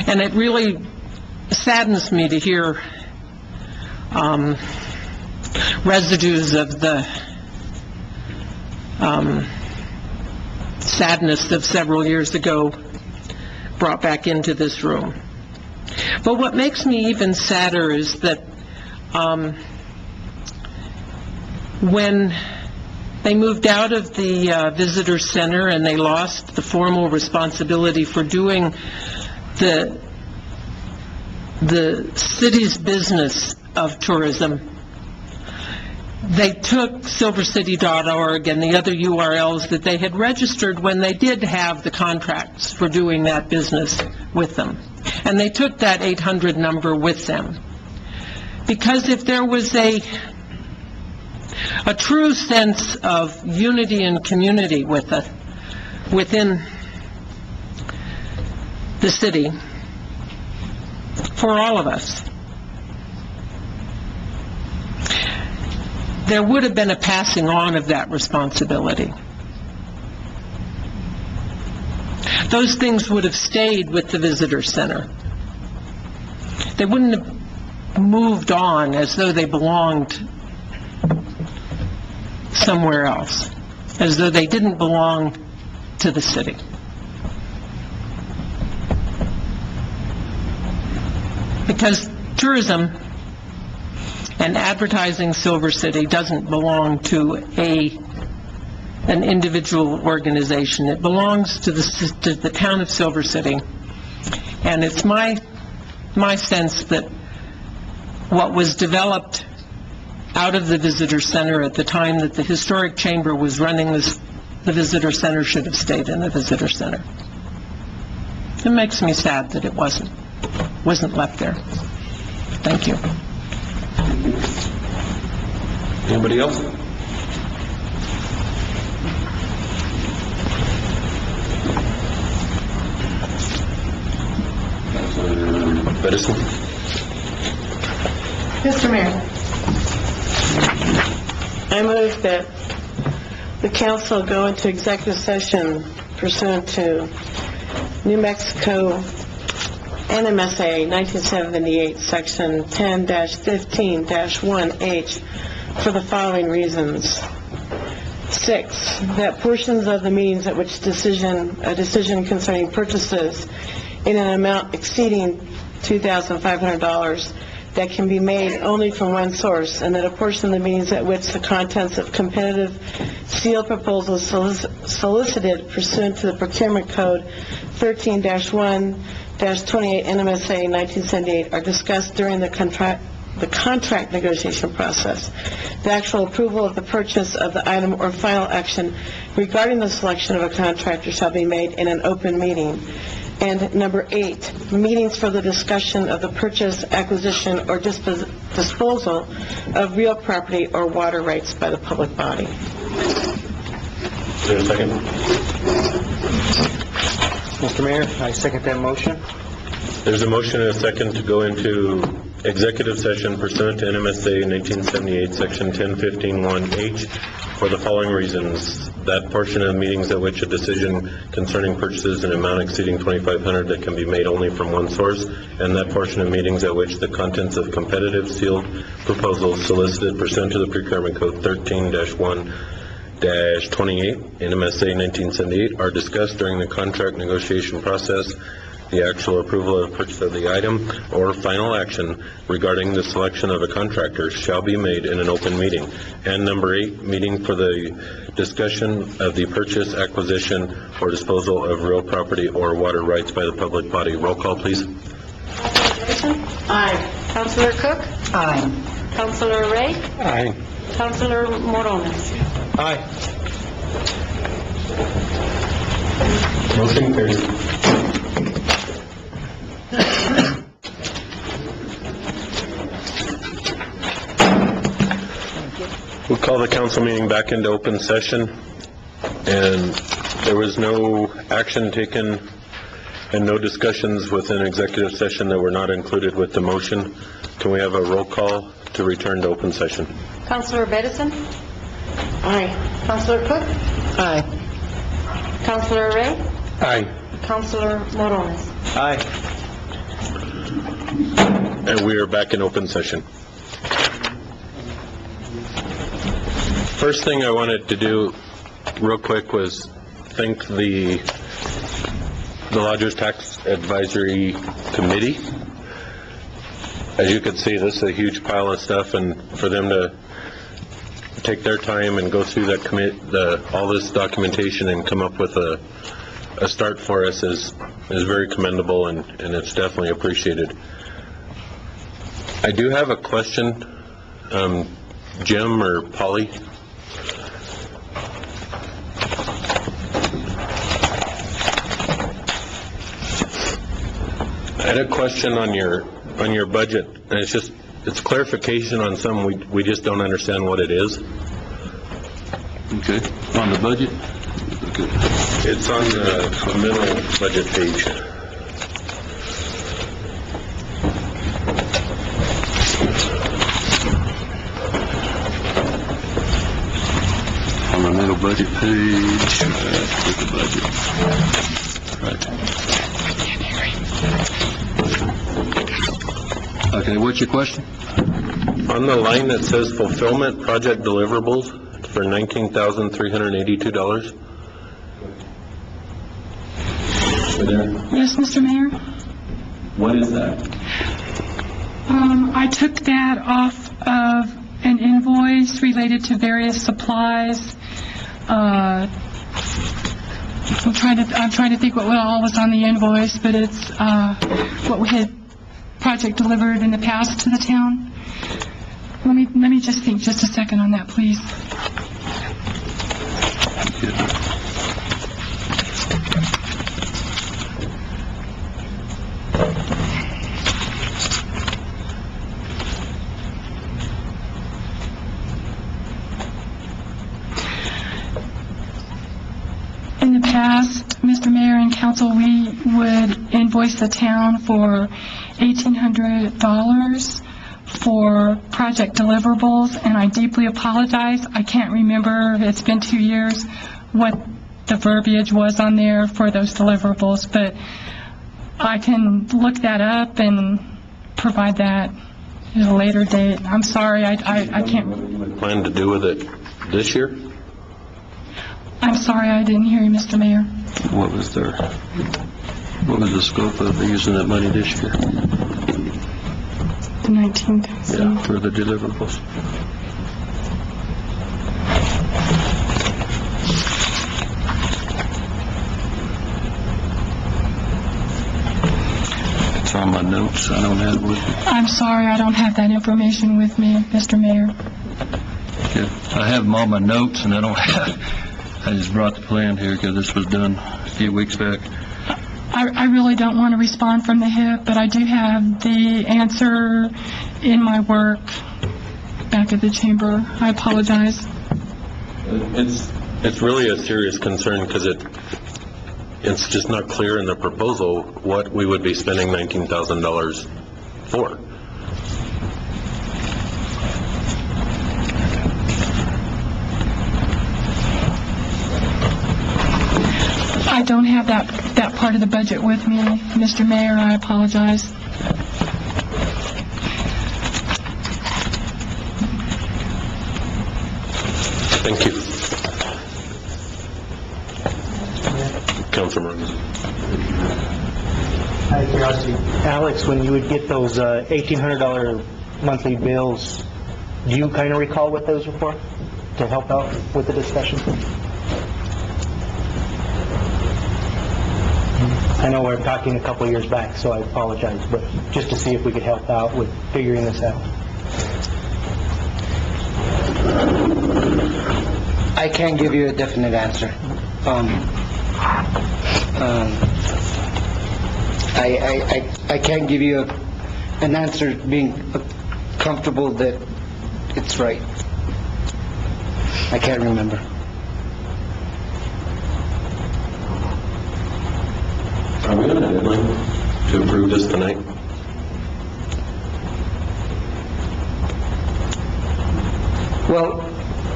S21: And it really saddens me to hear residues of the sadness of several years ago brought back into this room. But what makes me even sadder is that when they moved out of the visitor center and they lost the formal responsibility for doing the city's business of tourism, they took silvercity.org and the other URLs that they had registered when they did have the contracts for doing that business with them. And they took that 800 number with them. Because if there was a true sense of unity and community within the city, for all of us, there would have been a passing on of that responsibility. Those things would have stayed with the visitor center. They wouldn't have moved on as though they belonged somewhere else, as though they didn't belong to the city. Because tourism and advertising Silver City doesn't belong to an individual organization. It belongs to the town of Silver City. And it's my sense that what was developed out of the visitor center at the time that the Historic Chamber was running the visitor center should have stayed in the visitor center. It makes me sad that it wasn't left there. Thank you.
S1: Anybody else? Edison?
S2: Mr. Mayor, I move that the council go into executive session pursuant to New Mexico NMSA 1978, Section 10-15-1H, for the following reasons. 6, that portions of the meetings at which a decision concerning purchases in an amount exceeding $2,500 that can be made only from one source, and that a portion of the meetings at which the contents of competitive sealed proposals solicited pursuant to the Procurement Code 13-1-28 NMSA 1978 are discussed during the contract negotiation process. The actual approval of the purchase of the item or final action regarding the selection of a contractor shall be made in an open meeting. And number 8, meetings for the discussion of the purchase, acquisition, or disposal of real property or water rights by the public body.
S1: Is there a second?
S8: Mr. Mayor, I second that motion.
S1: There's a motion and a second to go into executive session pursuant to NMSA 1978, Section 10-15-1H, for the following reasons. That portion of meetings at which a decision concerning purchases in an amount exceeding $2,500 that can be made only from one source, and that portion of meetings at which the contents of competitive sealed proposals solicited pursuant to the Procurement Code 13-1-28 NMSA 1978 are discussed during the contract negotiation process. The actual approval of purchase of the item or final action regarding the selection of a contractor shall be made in an open meeting. And number 8, meeting for the discussion of the purchase, acquisition, or disposal of real property or water rights by the public body. Roll call, please.
S2: Aye.
S3: Councilor Cook?
S21: Aye.
S3: Councilor Ray?
S1: Aye.
S3: Councilor Morones?
S8: Aye.
S1: Motion carries. We'll call the council meeting back into open session, and there was no action taken and no discussions within executive session that were not included with the motion. Can we have a roll call to return to open session?
S3: Councilor Bedison?
S2: Aye.
S3: Councilor Cook?
S21: Aye.
S3: Councilor Ray?
S1: Aye.
S3: Councilor Morones?
S8: Aye.
S1: And we are back in open session. First thing I wanted to do real quick was thank the Lodgers Tax Advisory Committee. As you can see, this is a huge pile of stuff, and for them to take their time and go through that all this documentation and come up with a start for us is very commendable, and it's definitely appreciated. I do have a question, Jim or Polly. I had a question on your budget, and it's clarification on something we just don't understand what it is.
S16: Okay, on the budget? Okay.
S1: It's on the middle budget page.
S16: On the middle budget page, with the budget. Right. Okay, what's your question?
S1: On the line that says fulfillment project deliverables for $19,382.
S17: Yes, Mr. Mayor?
S14: What is that?
S17: I took that off of an invoice related to various supplies. I'm trying to think what all was on the invoice, but it's what we had project delivered in the past to the town. Let me just think just a second on that, please. In the past, Mr. Mayor and Council, we would invoice the town for $1,800 for project deliverables, and I deeply apologize. I can't remember, it's been 2 years, what the verbiage was on there for those deliverables, but I can look that up and provide that at a later date. I'm sorry, I can't.
S1: Plan to do with it this year?
S17: I'm sorry, I didn't hear you, Mr. Mayor.
S16: What was the scope of using that money this year?
S17: The 19,000.
S16: Yeah, for the deliverables. It's on my notes. I don't have it with me.
S17: I'm sorry, I don't have that information with me, Mr. Mayor.
S16: Okay. I have them on my notes, and I don't have... I just brought the plan here because this was done a few weeks back.
S17: I really don't want to respond from the hip, but I do have the answer in my work back at the chamber. I apologize.
S1: It's really a serious concern because it's just not clear in the proposal what we would be spending $19,000 for.
S17: I don't have that part of the budget with me, Mr. Mayor. I apologize.
S1: Thank you. Councilman.
S8: Out of curiosity, Alex, when you would get those $1,800 monthly bills, do you kind of recall what those were for, to help out with the discussion? I know we're talking a couple of years back, so I apologize, but just to see if we could help out with figuring this out.
S4: I can't give you a definite answer. I can't give you an answer being comfortable that it's right. I can't remember.
S1: Are we on a deadline to approve this tonight?
S4: Well,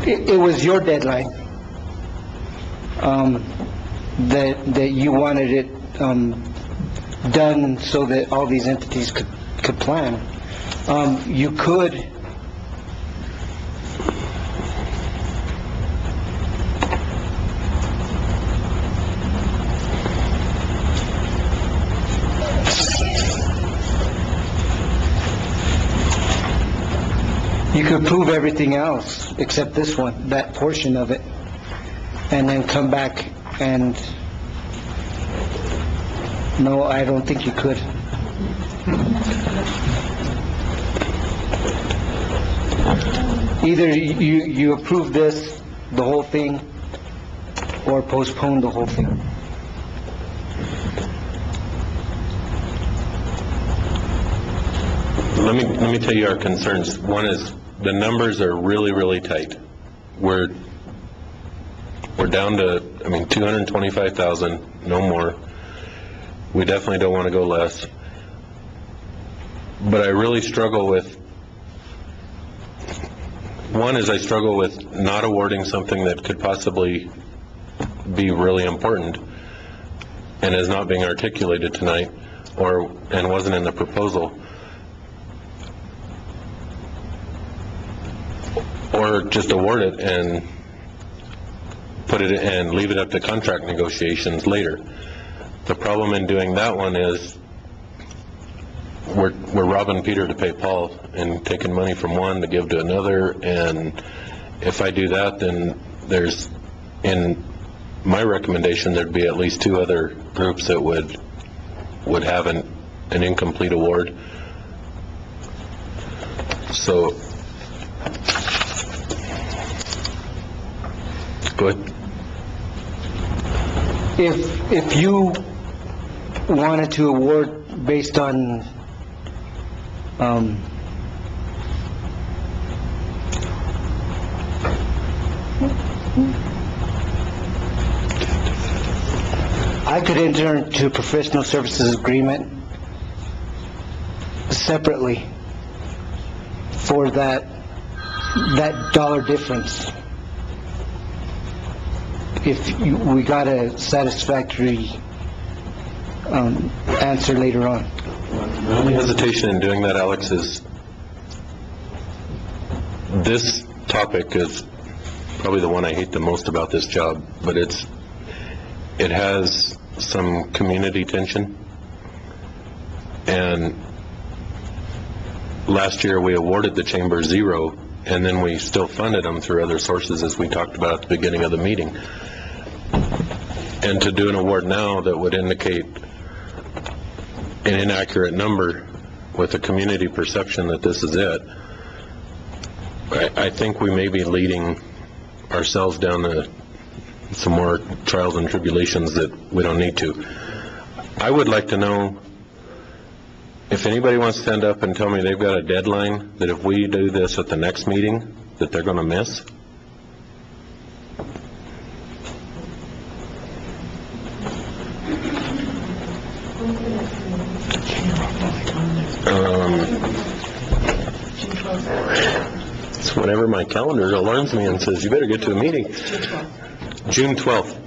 S4: it was your deadline, that you wanted it done so that all these entities could plan. You could You could approve everything else except this one, that portion of it, and then come back and... No, I don't think you could. Either you approve this, the whole thing, or postpone the whole thing.
S1: Let me tell you our concerns. One is, the numbers are really, really tight. We're down to, 225,000, no more. We definitely don't want to go less. But I really struggle with, one is I struggle with not awarding something that could possibly be really important and is not being articulated tonight, and wasn't in the proposal. Or just award it and put it and leave it up to contract negotiations later. The problem in doing that one is we're robbing Peter to pay Paul and taking money from one to give to another, and if I do that, then in my recommendation, there'd be at least two other groups that would have an incomplete award. So, go ahead.
S4: If you wanted to award based on I could enter into a professional services agreement separately for that dollar difference. If we got a satisfactory answer later on.
S1: My only hesitation in doing that, Alex, is this topic is probably the one I hate the most about this job, but it has some community tension. And last year we awarded the chamber zero, and then we still funded them through other sources, as we talked about at the beginning of the meeting. And to do an award now that would indicate an inaccurate number with a community perception that this is it, I think we may be leading ourselves down to some more trials and tribulations that we don't need to. I would like to know if anybody wants to stand up and tell me they've got a deadline that if we do this at the next meeting that they're going to miss. It's whenever my calendar alarms me and says, you better get to a meeting. June 12th.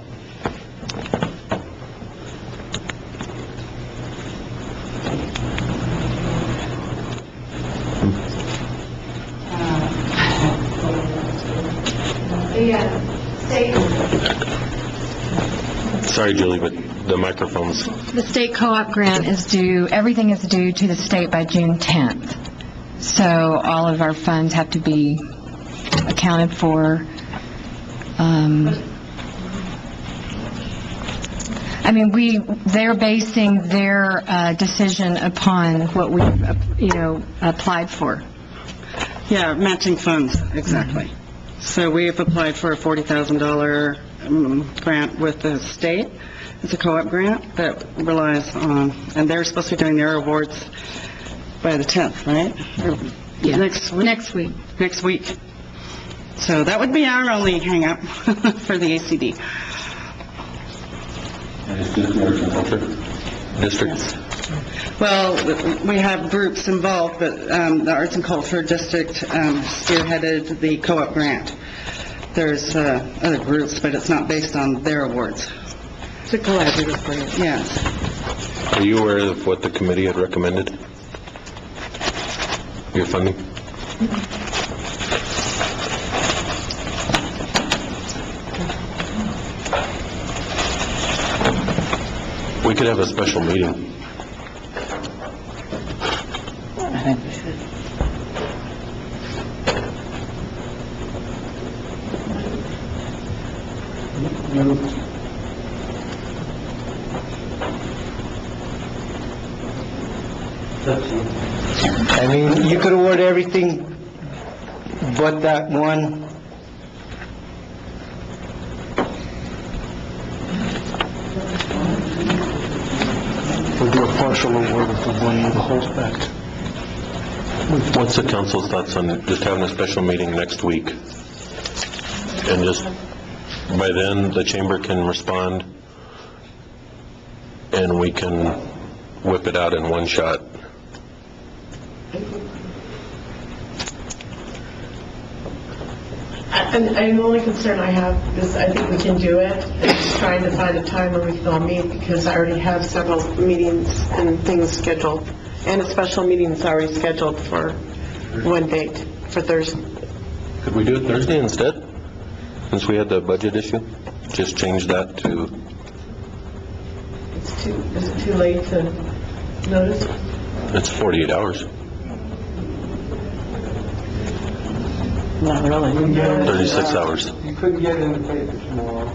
S1: Sorry, Julie, but the microphones.
S9: The state co-op grant is due, everything is due to the state by June 10th. So all of our funds have to be accounted for. They're basing their decision upon what we, applied for.
S22: Yeah, matching funds, exactly. So we have applied for a $40,000 grant with the state. It's a co-op grant that relies on, and they're supposed to be doing their awards by the 10th, right?
S9: Yeah.
S22: Next week. Next week. So that would be our only hang-up for the ACD.
S1: Districts.
S22: Well, we have groups involved, but the Arts and Culture District spearheaded the co-op grant. There's other groups, but it's not based on their awards. It's a collaborative grant. Yes.
S1: Are you aware of what the committee had recommended? Your funding? We could have a special meeting.
S4: I mean, you could award everything but that one.
S5: We'll do a partial award of the one with the whole back.
S1: What's the council's thoughts on just having a special meeting next week? And just, by then, the chamber can respond, and we can whip it out in one shot.
S2: And the only concern I have is I think we can do it. I'm just trying to find a time where we can all meet because I already have several meetings and things scheduled. And a special meeting is already scheduled for one date, for Thursday.
S1: Could we do it Thursday instead? Since we had the budget issue? Just change that to...
S2: Is it too late to notice?
S1: It's 48 hours.
S2: Not really.
S1: 36 hours.
S5: You couldn't get in the paper tomorrow.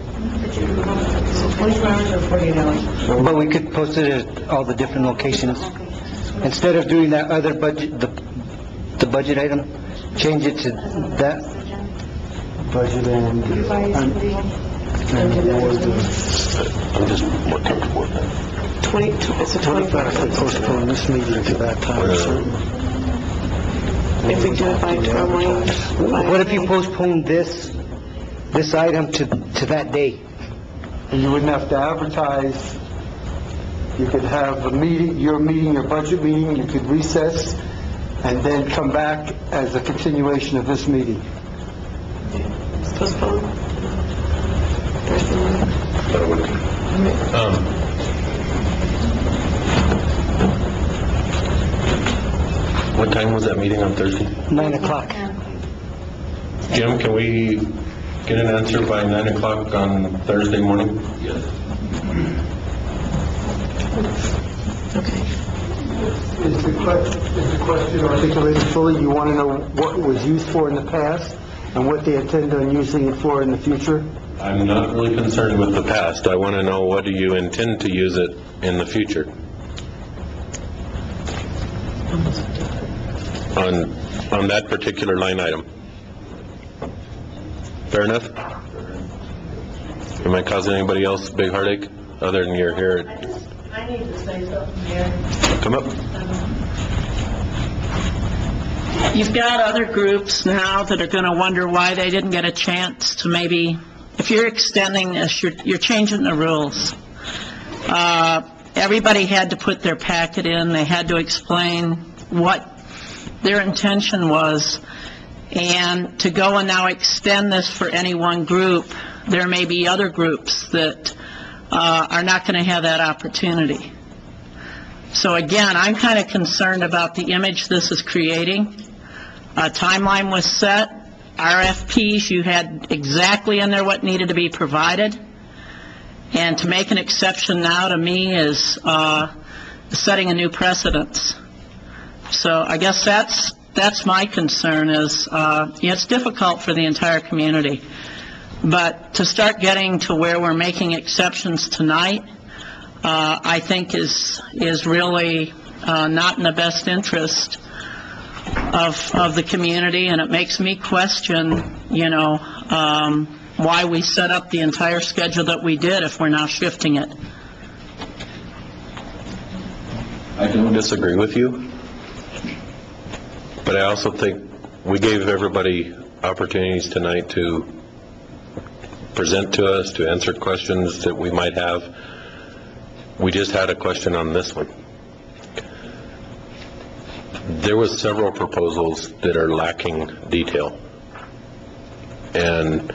S2: 24 hours or 48 hours?
S4: But we could post it at all the different locations. Instead of doing that other budget, the budget item, change it to that.
S5: Budget and
S1: I'm just more comfortable with that.
S2: it's a
S5: What if
S2: 24
S5: I postpone this meeting to that time?
S2: If we do it by tomorrow morning.
S4: What if you postpone this item to that day?
S5: And you wouldn't have to advertise. You could have a meeting, your budget meeting, you could recess, and then come back as a continuation of this meeting.
S2: Postpone.
S1: What time was that meeting on Thursday?
S4: 9 o'clock.
S1: Jim, can we get an answer by 9 o'clock on Thursday morning? Yes.
S5: Is the question articulated fully? You want to know what it was used for in the past and what they intend on using it for in the future?
S1: I'm not really concerned with the past. I want to know, what do you intend to use it in the future? On that particular line item. Fair enough? Am I causing anybody else a big heartache, other than you're here?
S2: I need to say something here.
S1: Come up.
S21: You've got other groups now that are going to wonder why they didn't get a chance to maybe, if you're extending this, you're changing the rules. Everybody had to put their packet in, they had to explain what their intention was, and to go and now extend this for any one group, there may be other groups that are not going to have that opportunity. So again, I'm kind of concerned about the image this is creating. A timeline was set, RFPs, you had exactly in there what needed to be provided, and to make an exception now, to me, is setting a new precedence. So I guess that's my concern, is it's difficult for the entire community. But to start getting to where we're making exceptions tonight, I think is really not in the best interest of the community, and it makes me question, why we set up the entire schedule that we did if we're now shifting it.
S1: I don't disagree with you, but I also think we gave everybody opportunities tonight to present to us, to answer questions that we might have. We just had a question on this one. There was several proposals that are lacking detail, and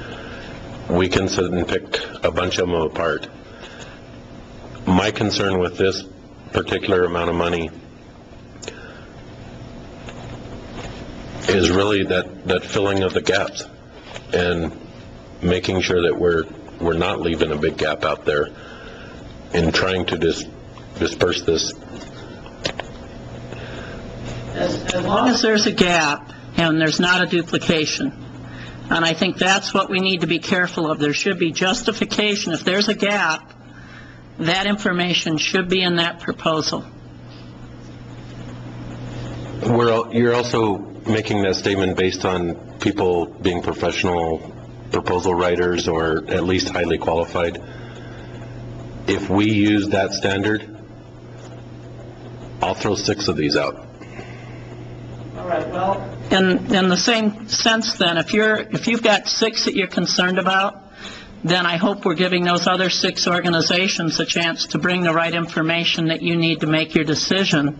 S1: we can sit and pick a bunch of them apart. My concern with this particular amount of money is really that filling of the gaps and making sure that we're not leaving a big gap out there in trying to disperse this.
S21: As long as there's a gap and there's not a duplication, And I think that's what we need to be careful of. There should be justification. If there's a gap, that information should be in that proposal.
S1: You're also making that statement based on people being professional proposal writers or at least highly qualified. If we use that standard, I'll throw 6 of these out.
S21: All right, well, in the same sense then, if you've got 6 that you're concerned about, then I hope we're giving those other 6 organizations a chance to bring the right information that you need to make your decision.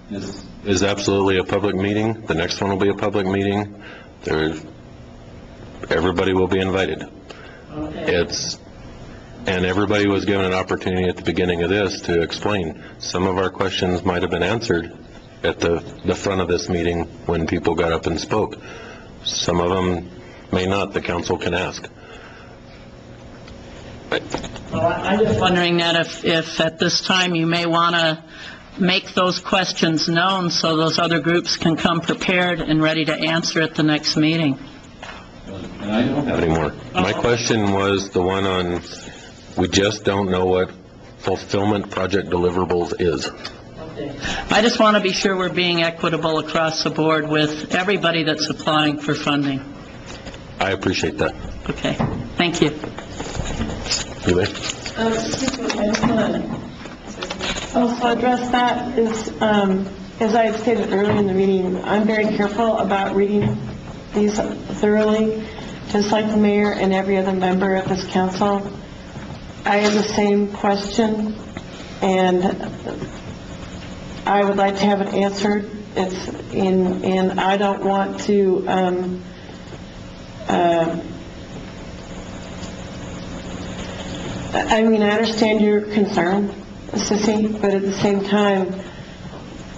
S1: This is absolutely a public meeting. The next one will be a public meeting. Everybody will be invited. And everybody was given an opportunity at the beginning of this to explain. Some of our questions might have been answered at the front of this meeting when people got up and spoke. Some of them may not. The council can ask.
S21: Well, I'm just wondering that if at this time you may want to make those questions known so those other groups can come prepared and ready to answer at the next meeting.
S1: And I don't have any more. My question was the one on, we just don't know what fulfillment project deliverables is.
S21: I just want to be sure we're being equitable across the board with everybody that's applying for funding.
S1: I appreciate that.
S21: Okay, thank you.
S1: You may.
S2: Excuse me, I just want to also address that is, as I had stated earlier in the meeting, I'm very careful about reading these thoroughly, just like the mayor and every other member of this council. I have the same question, and I would like to have it answered. And I don't want to, I mean, I understand your concern, Sissy, but at the same time,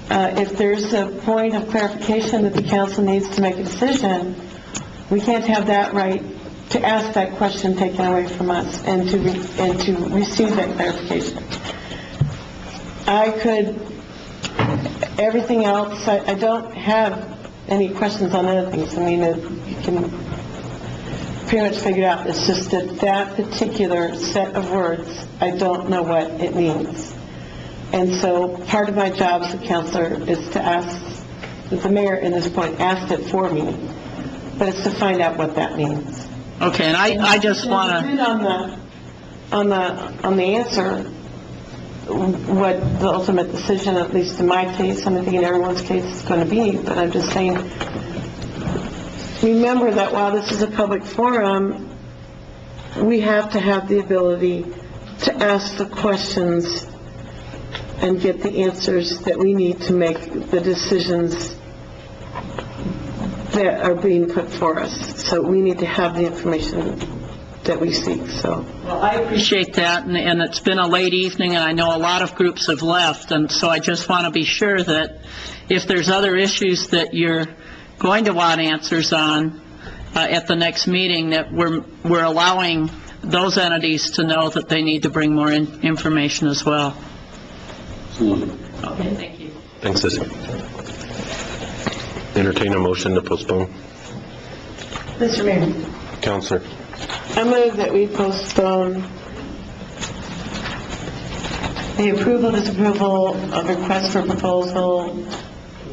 S2: if there's a point of clarification that the council needs to make a decision, we can't have that right to ask that question taken away from us and to receive that clarification. I could, everything else, I don't have any questions on other things. I mean, you can pretty much figure it out. It's just that particular set of words, I don't know what it means. And so part of my job as a counselor is to ask, the mayor in this point asked it for me, but it's to find out what that means.
S21: Okay, and I just want
S2: to... On the answer, what the ultimate decision, at least in my case, and I think in everyone's case, is going to be, but I'm just saying, remember that while this is a public forum, we have to have the ability to ask the questions and get the answers that we need to make the decisions that are being put for us. So we need to have the information that we seek, so.
S21: Well, I appreciate that, and it's been a late evening, and I know a lot of groups have left, and so I just want to be sure that if there's other issues that you're going to want answers on at the next meeting, that we're allowing those entities to know that they need to bring more information as well.
S1: Absolutely.
S21: Okay, thank you.
S1: Thanks, Sissy. Entertain a motion to postpone.
S2: Mr. Mayor.
S1: Counselor.
S2: I move that we postpone the approval, disapproval of request for proposal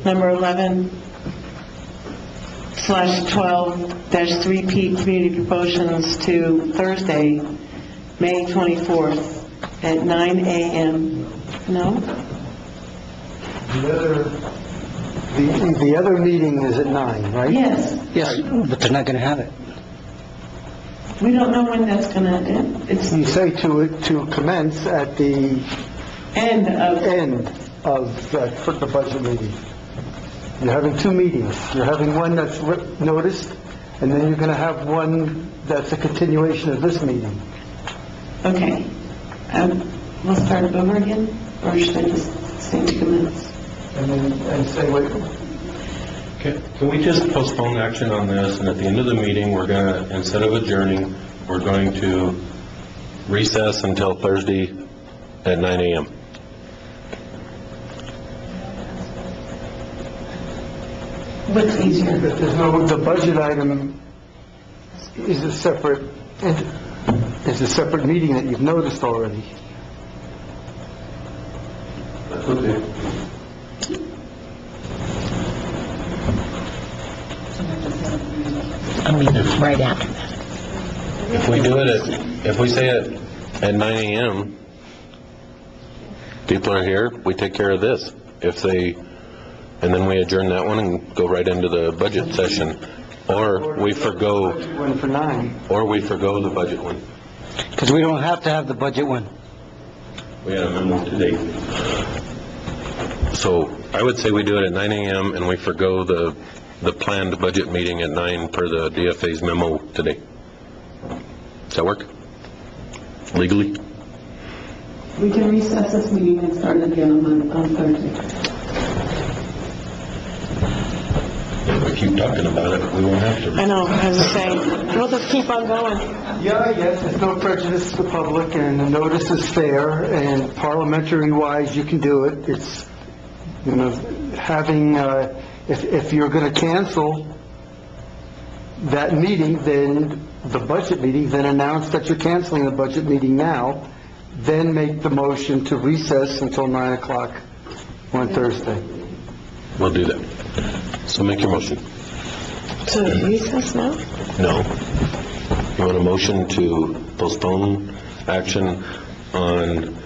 S2: number 11/12-3P Community Promotions to Thursday, May 24th at 9 a.m. No?
S5: The other meeting is at 9, right?
S2: Yes.
S4: Yes, but they're not going to have it.
S2: We don't know when that's going to end.
S5: You say to commence at the
S2: end
S5: of the budget meeting. You're having 2 meetings. You're having one that's noticed, and then you're going to have one that's a continuation of this meeting.
S2: Okay. We'll start over again, or should I just say to commence?
S5: And say, wait.
S1: Can we just postpone action on this, and at the end of the meeting, we're going to, instead of adjourning, we're going to recess until Thursday at 9 a.m.
S2: What's easier?
S5: But there's no, the budget item is a separate meeting that you've noticed already.
S1: That's okay.
S21: I mean, right after that.
S1: If we do it if we say it at 9 a.m., people are here, we take care of this. And then we adjourn that one and go right into the budget session. Or we forgo
S5: One for 9.
S1: the budget one.
S4: Because we don't have to have the budget one.
S1: We had a memo today. So I would say we do it at 9 a.m. and we forgo the planned budget meeting at 9 per the DFA's memo today. Does that work? Legally?
S2: We can recess this meeting and start it again on Thursday.
S1: If we keep talking about it, we won't have to.
S2: I know, I was saying, we'll just keep on going.
S5: Yeah, yes, there's no prejudice to the public, and the notice is fair, and parliamentary-wise, you can do it. It's, having, if you're going to cancel that meeting, then the budget meeting, then announce that you're canceling the budget meeting now, then make the motion to recess until 9 o'clock on Thursday.
S1: We'll do that. So make your motion.
S2: So recess now?
S1: No. You want a motion to postpone action on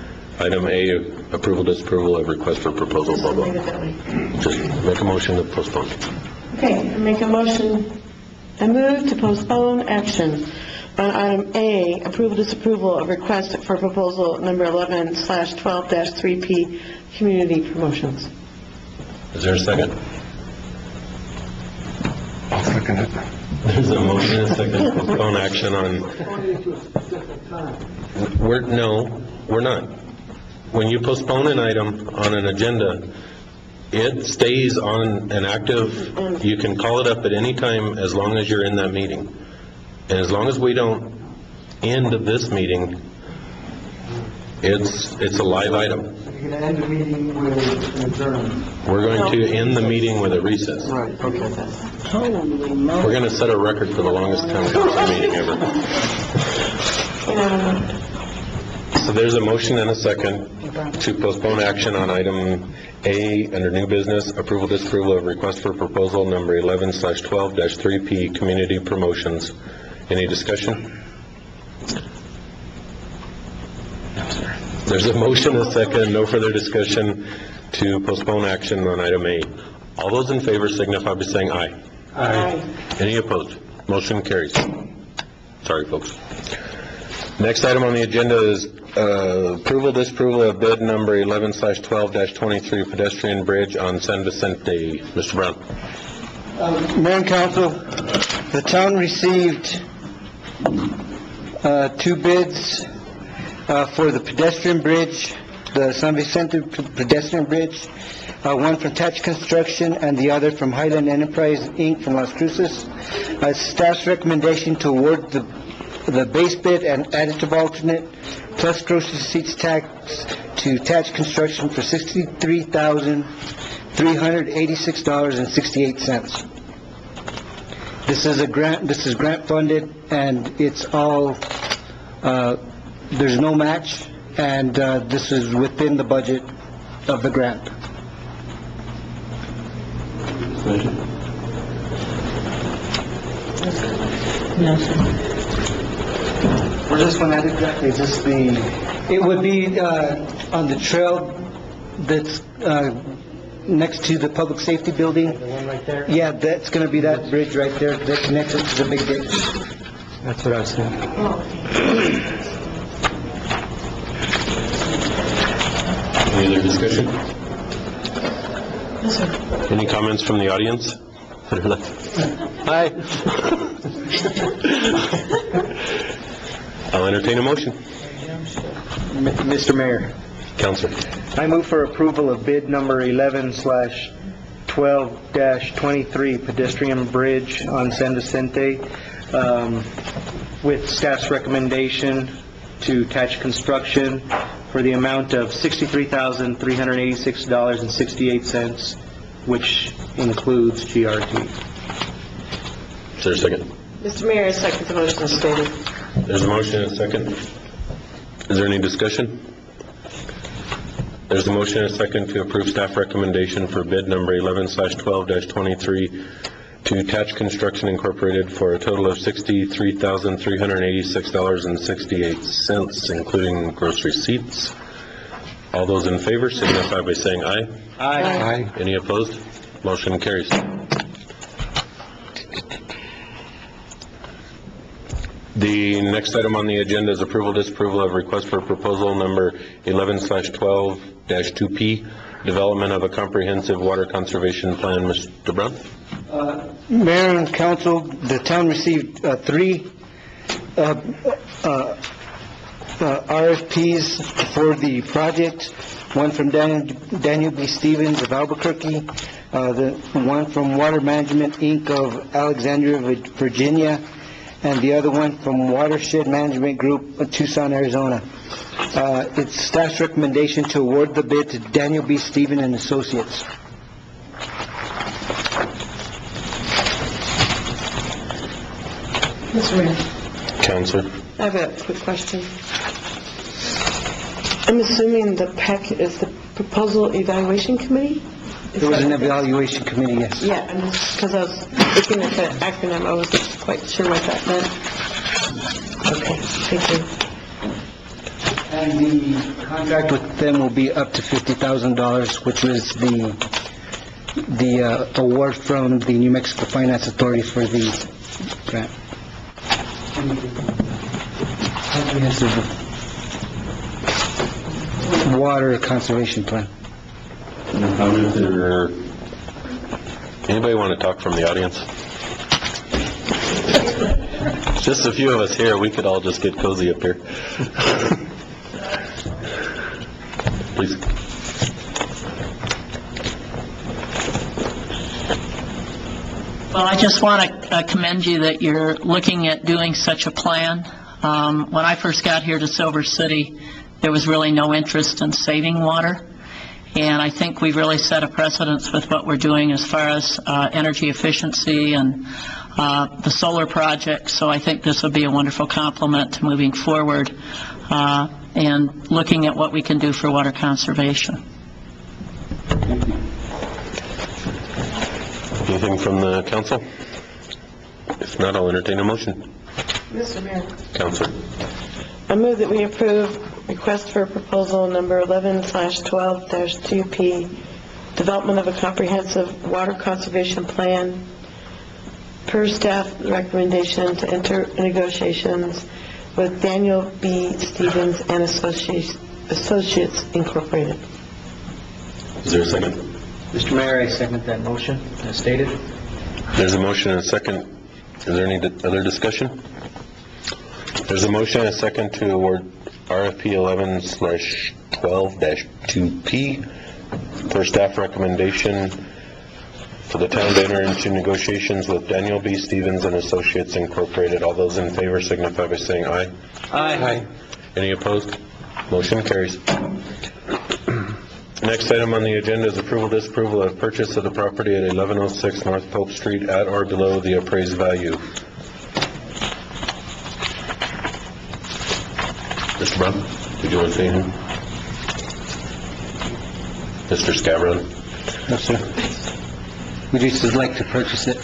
S1: item A, approval, disapproval of request for proposal, blah, blah. Just make a motion to postpone.
S2: Okay, I make a motion, I move to postpone action on item A, approval, disapproval of request for proposal number 11/12-3P, community promotions.
S1: Is there a second?
S5: I'll second it.
S1: There's a motion and a second to postpone action on... We're not. When you postpone an item on an agenda, it stays on an active, you can call it up at any time as long as you're in that meeting. And as long as we don't end this meeting, it's a live item.
S5: You're going to end the meeting with an adjournment.
S1: We're going to end the meeting with a recess.
S5: Right, okay.
S1: We're going to set a record for the longest town council meeting ever. So there's a motion and a second to postpone action on item A under new business, approval, disapproval of request for proposal number 11/12-3P, community promotions. Any discussion? There's a motion and a second, no further discussion to postpone action on item A. All those in favor signify by saying aye.
S2: Aye.
S1: Any opposed? Motion carries. Sorry, folks. Next item on the agenda is approval, disapproval of bid number 11/12-23 pedestrian bridge on San Vicente. Mr. Brown.
S4: Mayor and council, the town received 2 bids for the pedestrian bridge, the San Vicente pedestrian bridge, one from Touch Construction and the other from Highland Enterprise, Inc. from Las Cruces. Staff's recommendation to award the base bid and additive alternate plus gross receipts tax to Touch Construction for $63,386.68. This is grant funded, and it's all, there's no match, and this is within the budget of the grant. Where's this one at exactly? Is this it would be on the trail that's next to the public safety building. The one right there? Yeah, that's going to be that bridge right there that connects it to the big ditch. That's what I was saying.
S1: Any other discussion? Any comments from the audience? Hi. I'll entertain a motion.
S8: Mr. Mayor.
S1: Counselor.
S8: I move for approval of bid number 11/12-23 pedestrian bridge on San Vicente, with staff's recommendation to Touch Construction for the amount of $63,386.68, which includes GRT.
S1: Is there a second?
S2: Mr. Mayor, I second the motion as stated.
S1: There's a motion and a second. Is there any discussion? There's a motion and a second to approve staff recommendation for bid number 11/12-23 to Tatch Construction Incorporated for a total of $63,386.68, including gross receipts. All those in favor signify by saying aye.
S8: Aye.
S1: Any opposed? Motion carries. The next item on the agenda is approval, disapproval of request for proposal number 11/12-2P, development of a comprehensive water conservation plan. Mr. Brown?
S4: Mayor and council, the town received three RFPs for the project, one from Daniel B. Stevens of Albuquerque, the one from Water Management, Inc. of Alexandria, Virginia, and the other one from Watershed Management Group of Tucson, Arizona. It's staff's recommendation to award the bid to Daniel B. Stevens and Associates.
S2: Mr. Mayor,
S1: Counselor?
S2: I have a quick question. I'm assuming the PEC is the Proposal Evaluation Committee?
S4: There was an evaluation committee, yes.
S2: Yeah, because I was looking at the acronym, I wasn't quite sure what that meant. Okay, thank you.
S4: And the contract with them will be up to $50,000, which was the award from the New Mexico Finance Authority for the grant. Comprehensive water conservation plan.
S1: Anybody want to talk from the audience? Just a few of us here. We could all just get cozy up here. Please.
S10: Well, I just want to commend you that you're looking at doing such a plan. When I first got here to Silver City, there was really no interest in saving water. And I think we've really set a precedence with what we're doing as far as energy efficiency and the solar project. So I think this will be a wonderful complement to moving forward and looking at what we can do for water conservation.
S1: Anything from the council? If not, I'll entertain a motion.
S2: Mr. Mayor,
S1: Counselor?
S2: I move that we approve request for proposal number 11/12-2P, development of a comprehensive water conservation plan per staff recommendation to enter negotiations with Daniel B. Stevens and Associates Incorporated.
S1: Is there a second?
S8: Mr. Mayor, I second that motion as stated.
S1: There's a motion and a second. Is there any other discussion? There's a motion and a second to award RFP 11/12-2P per staff recommendation for the town to enter into negotiations with Daniel B. Stevens and Associates Incorporated. All those in favor signify by saying aye.
S8: Aye.
S1: Any opposed? Motion carries. Next item on the agenda is approval, disapproval of purchase of the property at 1106 North Pope Street at or below the appraised value. Mr. Brown, did you want to say anything? Mr. Scavron?
S4: No, sir. We just like to purchase it.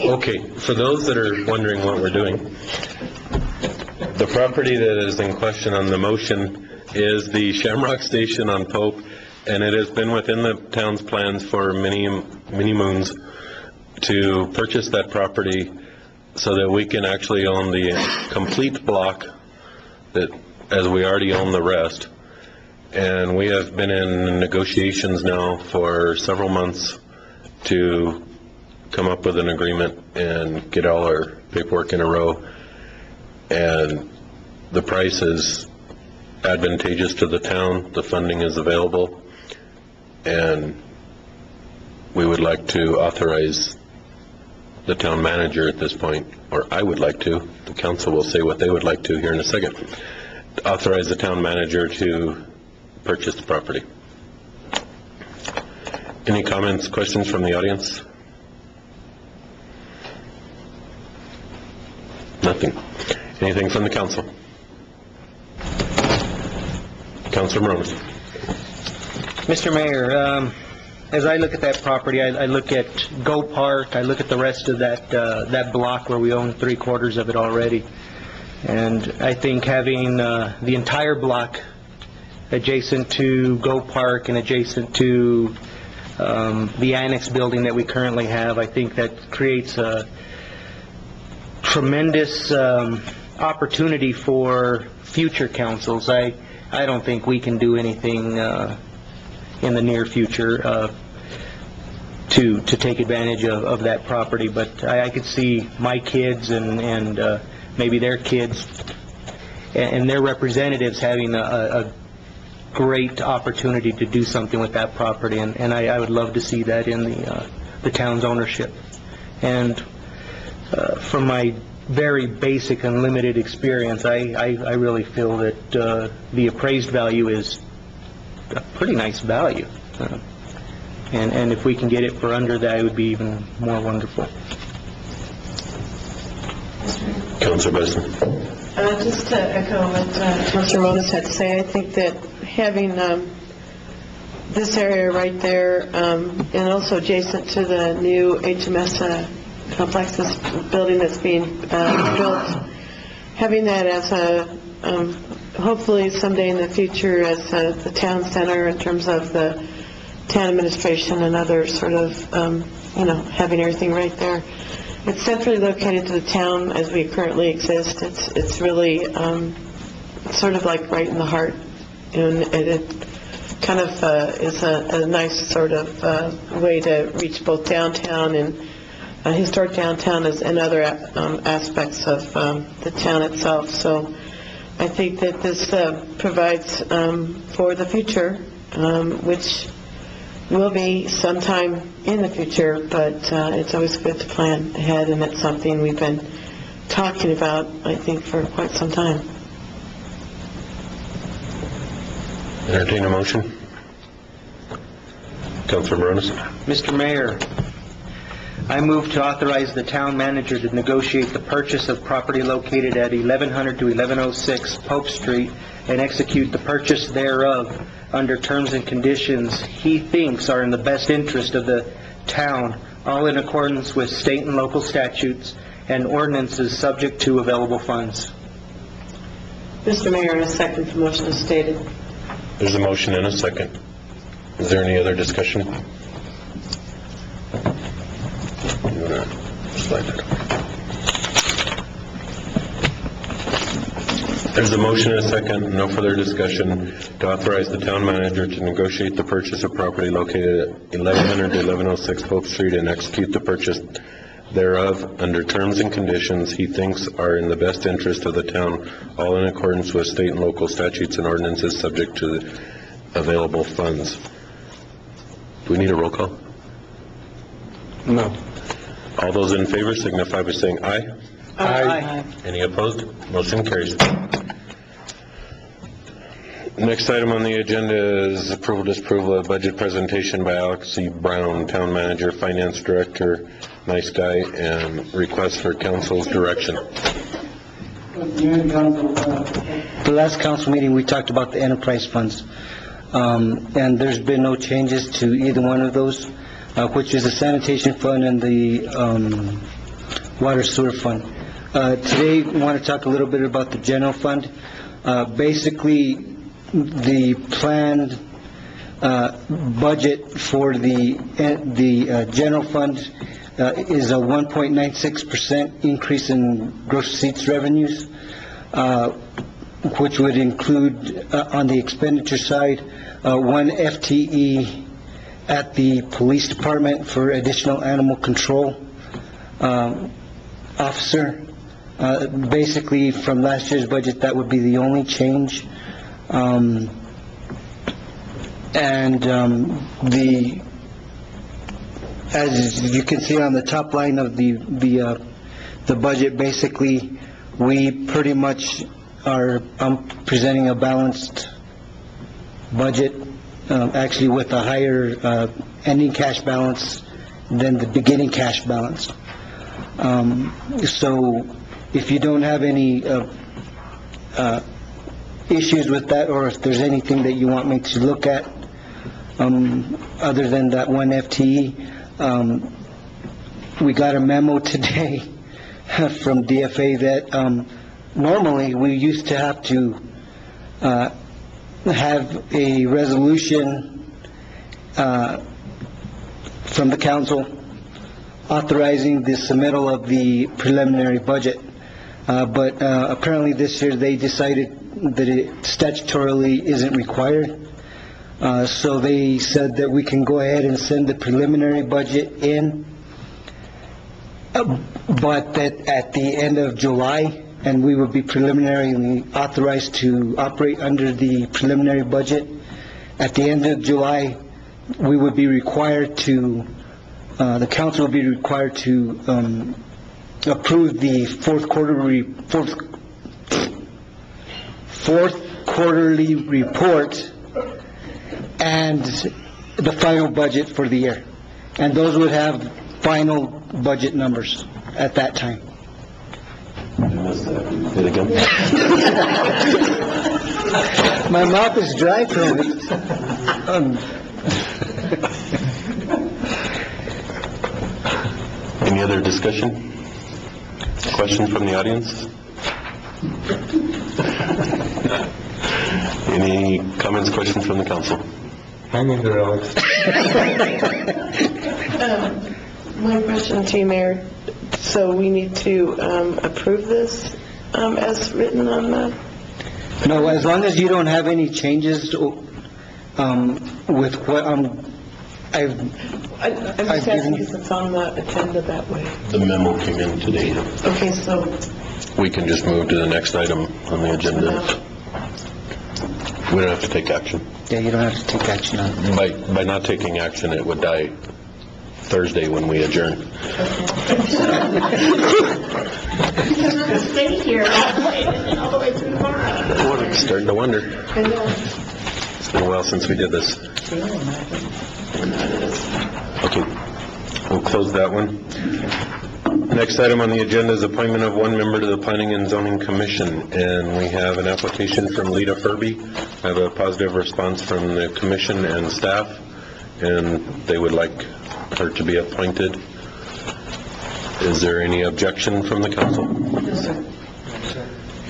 S1: Okay, for those that are wondering what we're doing, the property that is in question on the motion is the Shamrock Station on Pope, and it has been within the town's plans for many moons to purchase that property so that we can actually own the complete block, that, as we already own the rest. And we have been in negotiations now for several months to come up with an agreement and get all our paperwork in a row. And the price is advantageous to the town, the funding is available, and we would like to authorize the town manager at this point, or I would like to, the council will say what they would like to here in a second, authorize the town manager to purchase the property. Any comments, questions from the audience? Nothing. Anything from the council? Councilor Morones.
S8: Mr. Mayor, as I look at that property, I look at Go Park, I look at the rest of that block where we own 3/4 of it already. And I think having the entire block adjacent to Go Park and adjacent to the annex building that we currently have, I think that creates a tremendous opportunity for future councils. I don't think we can do anything in the near future to take advantage of that property, but I could see my kids and maybe their kids and their representatives having a great opportunity to do something with that property, and I would love to see that in the town's ownership. And from my very basic and limited experience, I really feel that the appraised value is a pretty nice value. And if we can get it for under that, it would be even more wonderful.
S1: Councilor Besson.
S2: Just to echo what Councilor Morones had to say, I think that having this area right there and also adjacent to the new HMS complex, this building that's being built, having that as a hopefully someday in the future as the town center in terms of the town administration and other sort of, having everything right there. It's centrally located to the town as we currently exist. It's really sort of like right in the heart, and it kind of is a nice sort of way to reach both downtown and historic downtown and other aspects of the town itself. So I think that this provides for the future, which will be sometime in the future, but it's always good to plan ahead, and it's something we've been talking about, I think, for quite some time.
S1: Entertain a motion. Councilor Morones.
S8: Mr. Mayor, I move to authorize the town manager to negotiate the purchase of property located at 1100 to 1106 Pope Street and execute the purchase thereof under terms and conditions he thinks are in the best interest of the town, all in accordance with state and local statutes and ordinances subject to available funds.
S2: Mr. Mayor, a second for motion is stated.
S1: There's a motion and a second. Is there any other discussion? You wanna slide that over? There's a motion and a second, no further discussion, to authorize the town manager to negotiate the purchase of property located at 1100 to 1106 Pope Street and execute the purchase thereof under terms and conditions he thinks are in the best interest of the town, all in accordance with state and local statutes and ordinances subject to the available funds. Do we need a roll call?
S8: No.
S1: All those in favor signify by saying aye.
S8: Aye.
S1: Any opposed? Motion carries. Next item on the agenda is approval, disapproval of budget presentation by Alex C. Brown, Town Manager, Finance Director, nice guy, and request for council's direction.
S4: The last council meeting, we talked about the enterprise funds, and there's been no changes to either one of those, which is the sanitation fund and the water sewer fund. Today, we want to talk a little bit about the general fund. Basically, the planned budget for the general fund is a 1.96% increase in gross receipts revenues, which would include, on the expenditure side, 1 FTE at the police department for additional animal control officer. Basically, from last year's budget, that would be the only change. As you can see on the top line of the budget, basically, we pretty much I'm presenting a balanced budget, actually with a higher ending cash balance than the beginning cash balance. So if you don't have any issues with that, or if there's anything that you want me to look at, other than that one FTE, we got a memo today from DFA that normally we used to have to have a resolution from the council authorizing the submittal of the preliminary budget. But apparently this year they decided that it statutorily isn't required. So they said that we can go ahead and send the preliminary budget in, but that at the end of July, and we would be preliminarily authorized to operate under the preliminary budget. At the end of July, we would be required to, the council would be required to approve the fourth quarterly report and the final budget for the year. And those would have final budget numbers at that time. My mouth is dry from it.
S1: Any other discussion? Questions from the audience? Any comments, questions from the council?
S14: Hang in there, Alex.
S2: My question to you, Mayor, so we need to approve this as written on the...
S4: No, as long as you don't have any changes with what
S2: I'm just asking because it's on the agenda that way.
S1: The memo came in today.
S2: Okay, so...
S1: We can just move to the next item on the agenda. We don't have to take action.
S4: Yeah, you don't have to take action on it.
S1: By not taking action, it would die Thursday when we adjourn.
S2: Stay here all the way through tomorrow.
S1: Starting to wonder.
S2: I know.
S1: It's been a while since we did this. Okay, we'll close that one. Next item on the agenda is appointment of one member to the Planning and Zoning Commission, and we have an application from Lita Furby. I have a positive response from the commission and staff, and they would like her to be appointed. Is there any objection from the council?
S2: Yes, sir.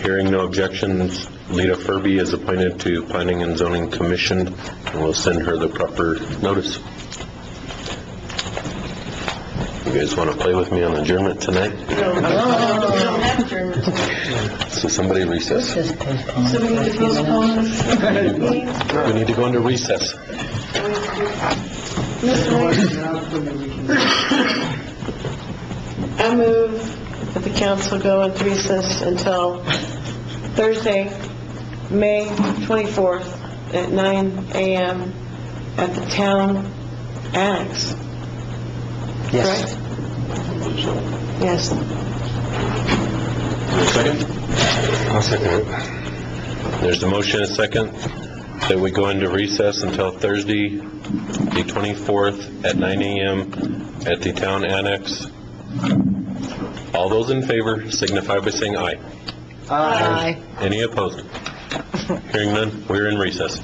S1: Hearing no objections, Lita Furby is appointed to Planning and Zoning Commission, and we'll send her the proper notice. You guys want to play with me on adjournment tonight?
S2: No, we don't have adjournment tonight.
S1: So somebody recess.
S2: So we need to postpone this meeting?
S1: We need to go into recess.
S2: I move that the council go into recess until Thursday, May 24th at 9 a.m. at the town annex.
S4: Yes.
S2: Correct? Yes.
S1: Second? I'll second it. There's a motion and a second that we go into recess until Thursday, the 24th at 9 a.m. at the town annex. All those in favor signify by saying aye.
S2: Aye.
S1: Any opposed? Hearing none, we're in recess.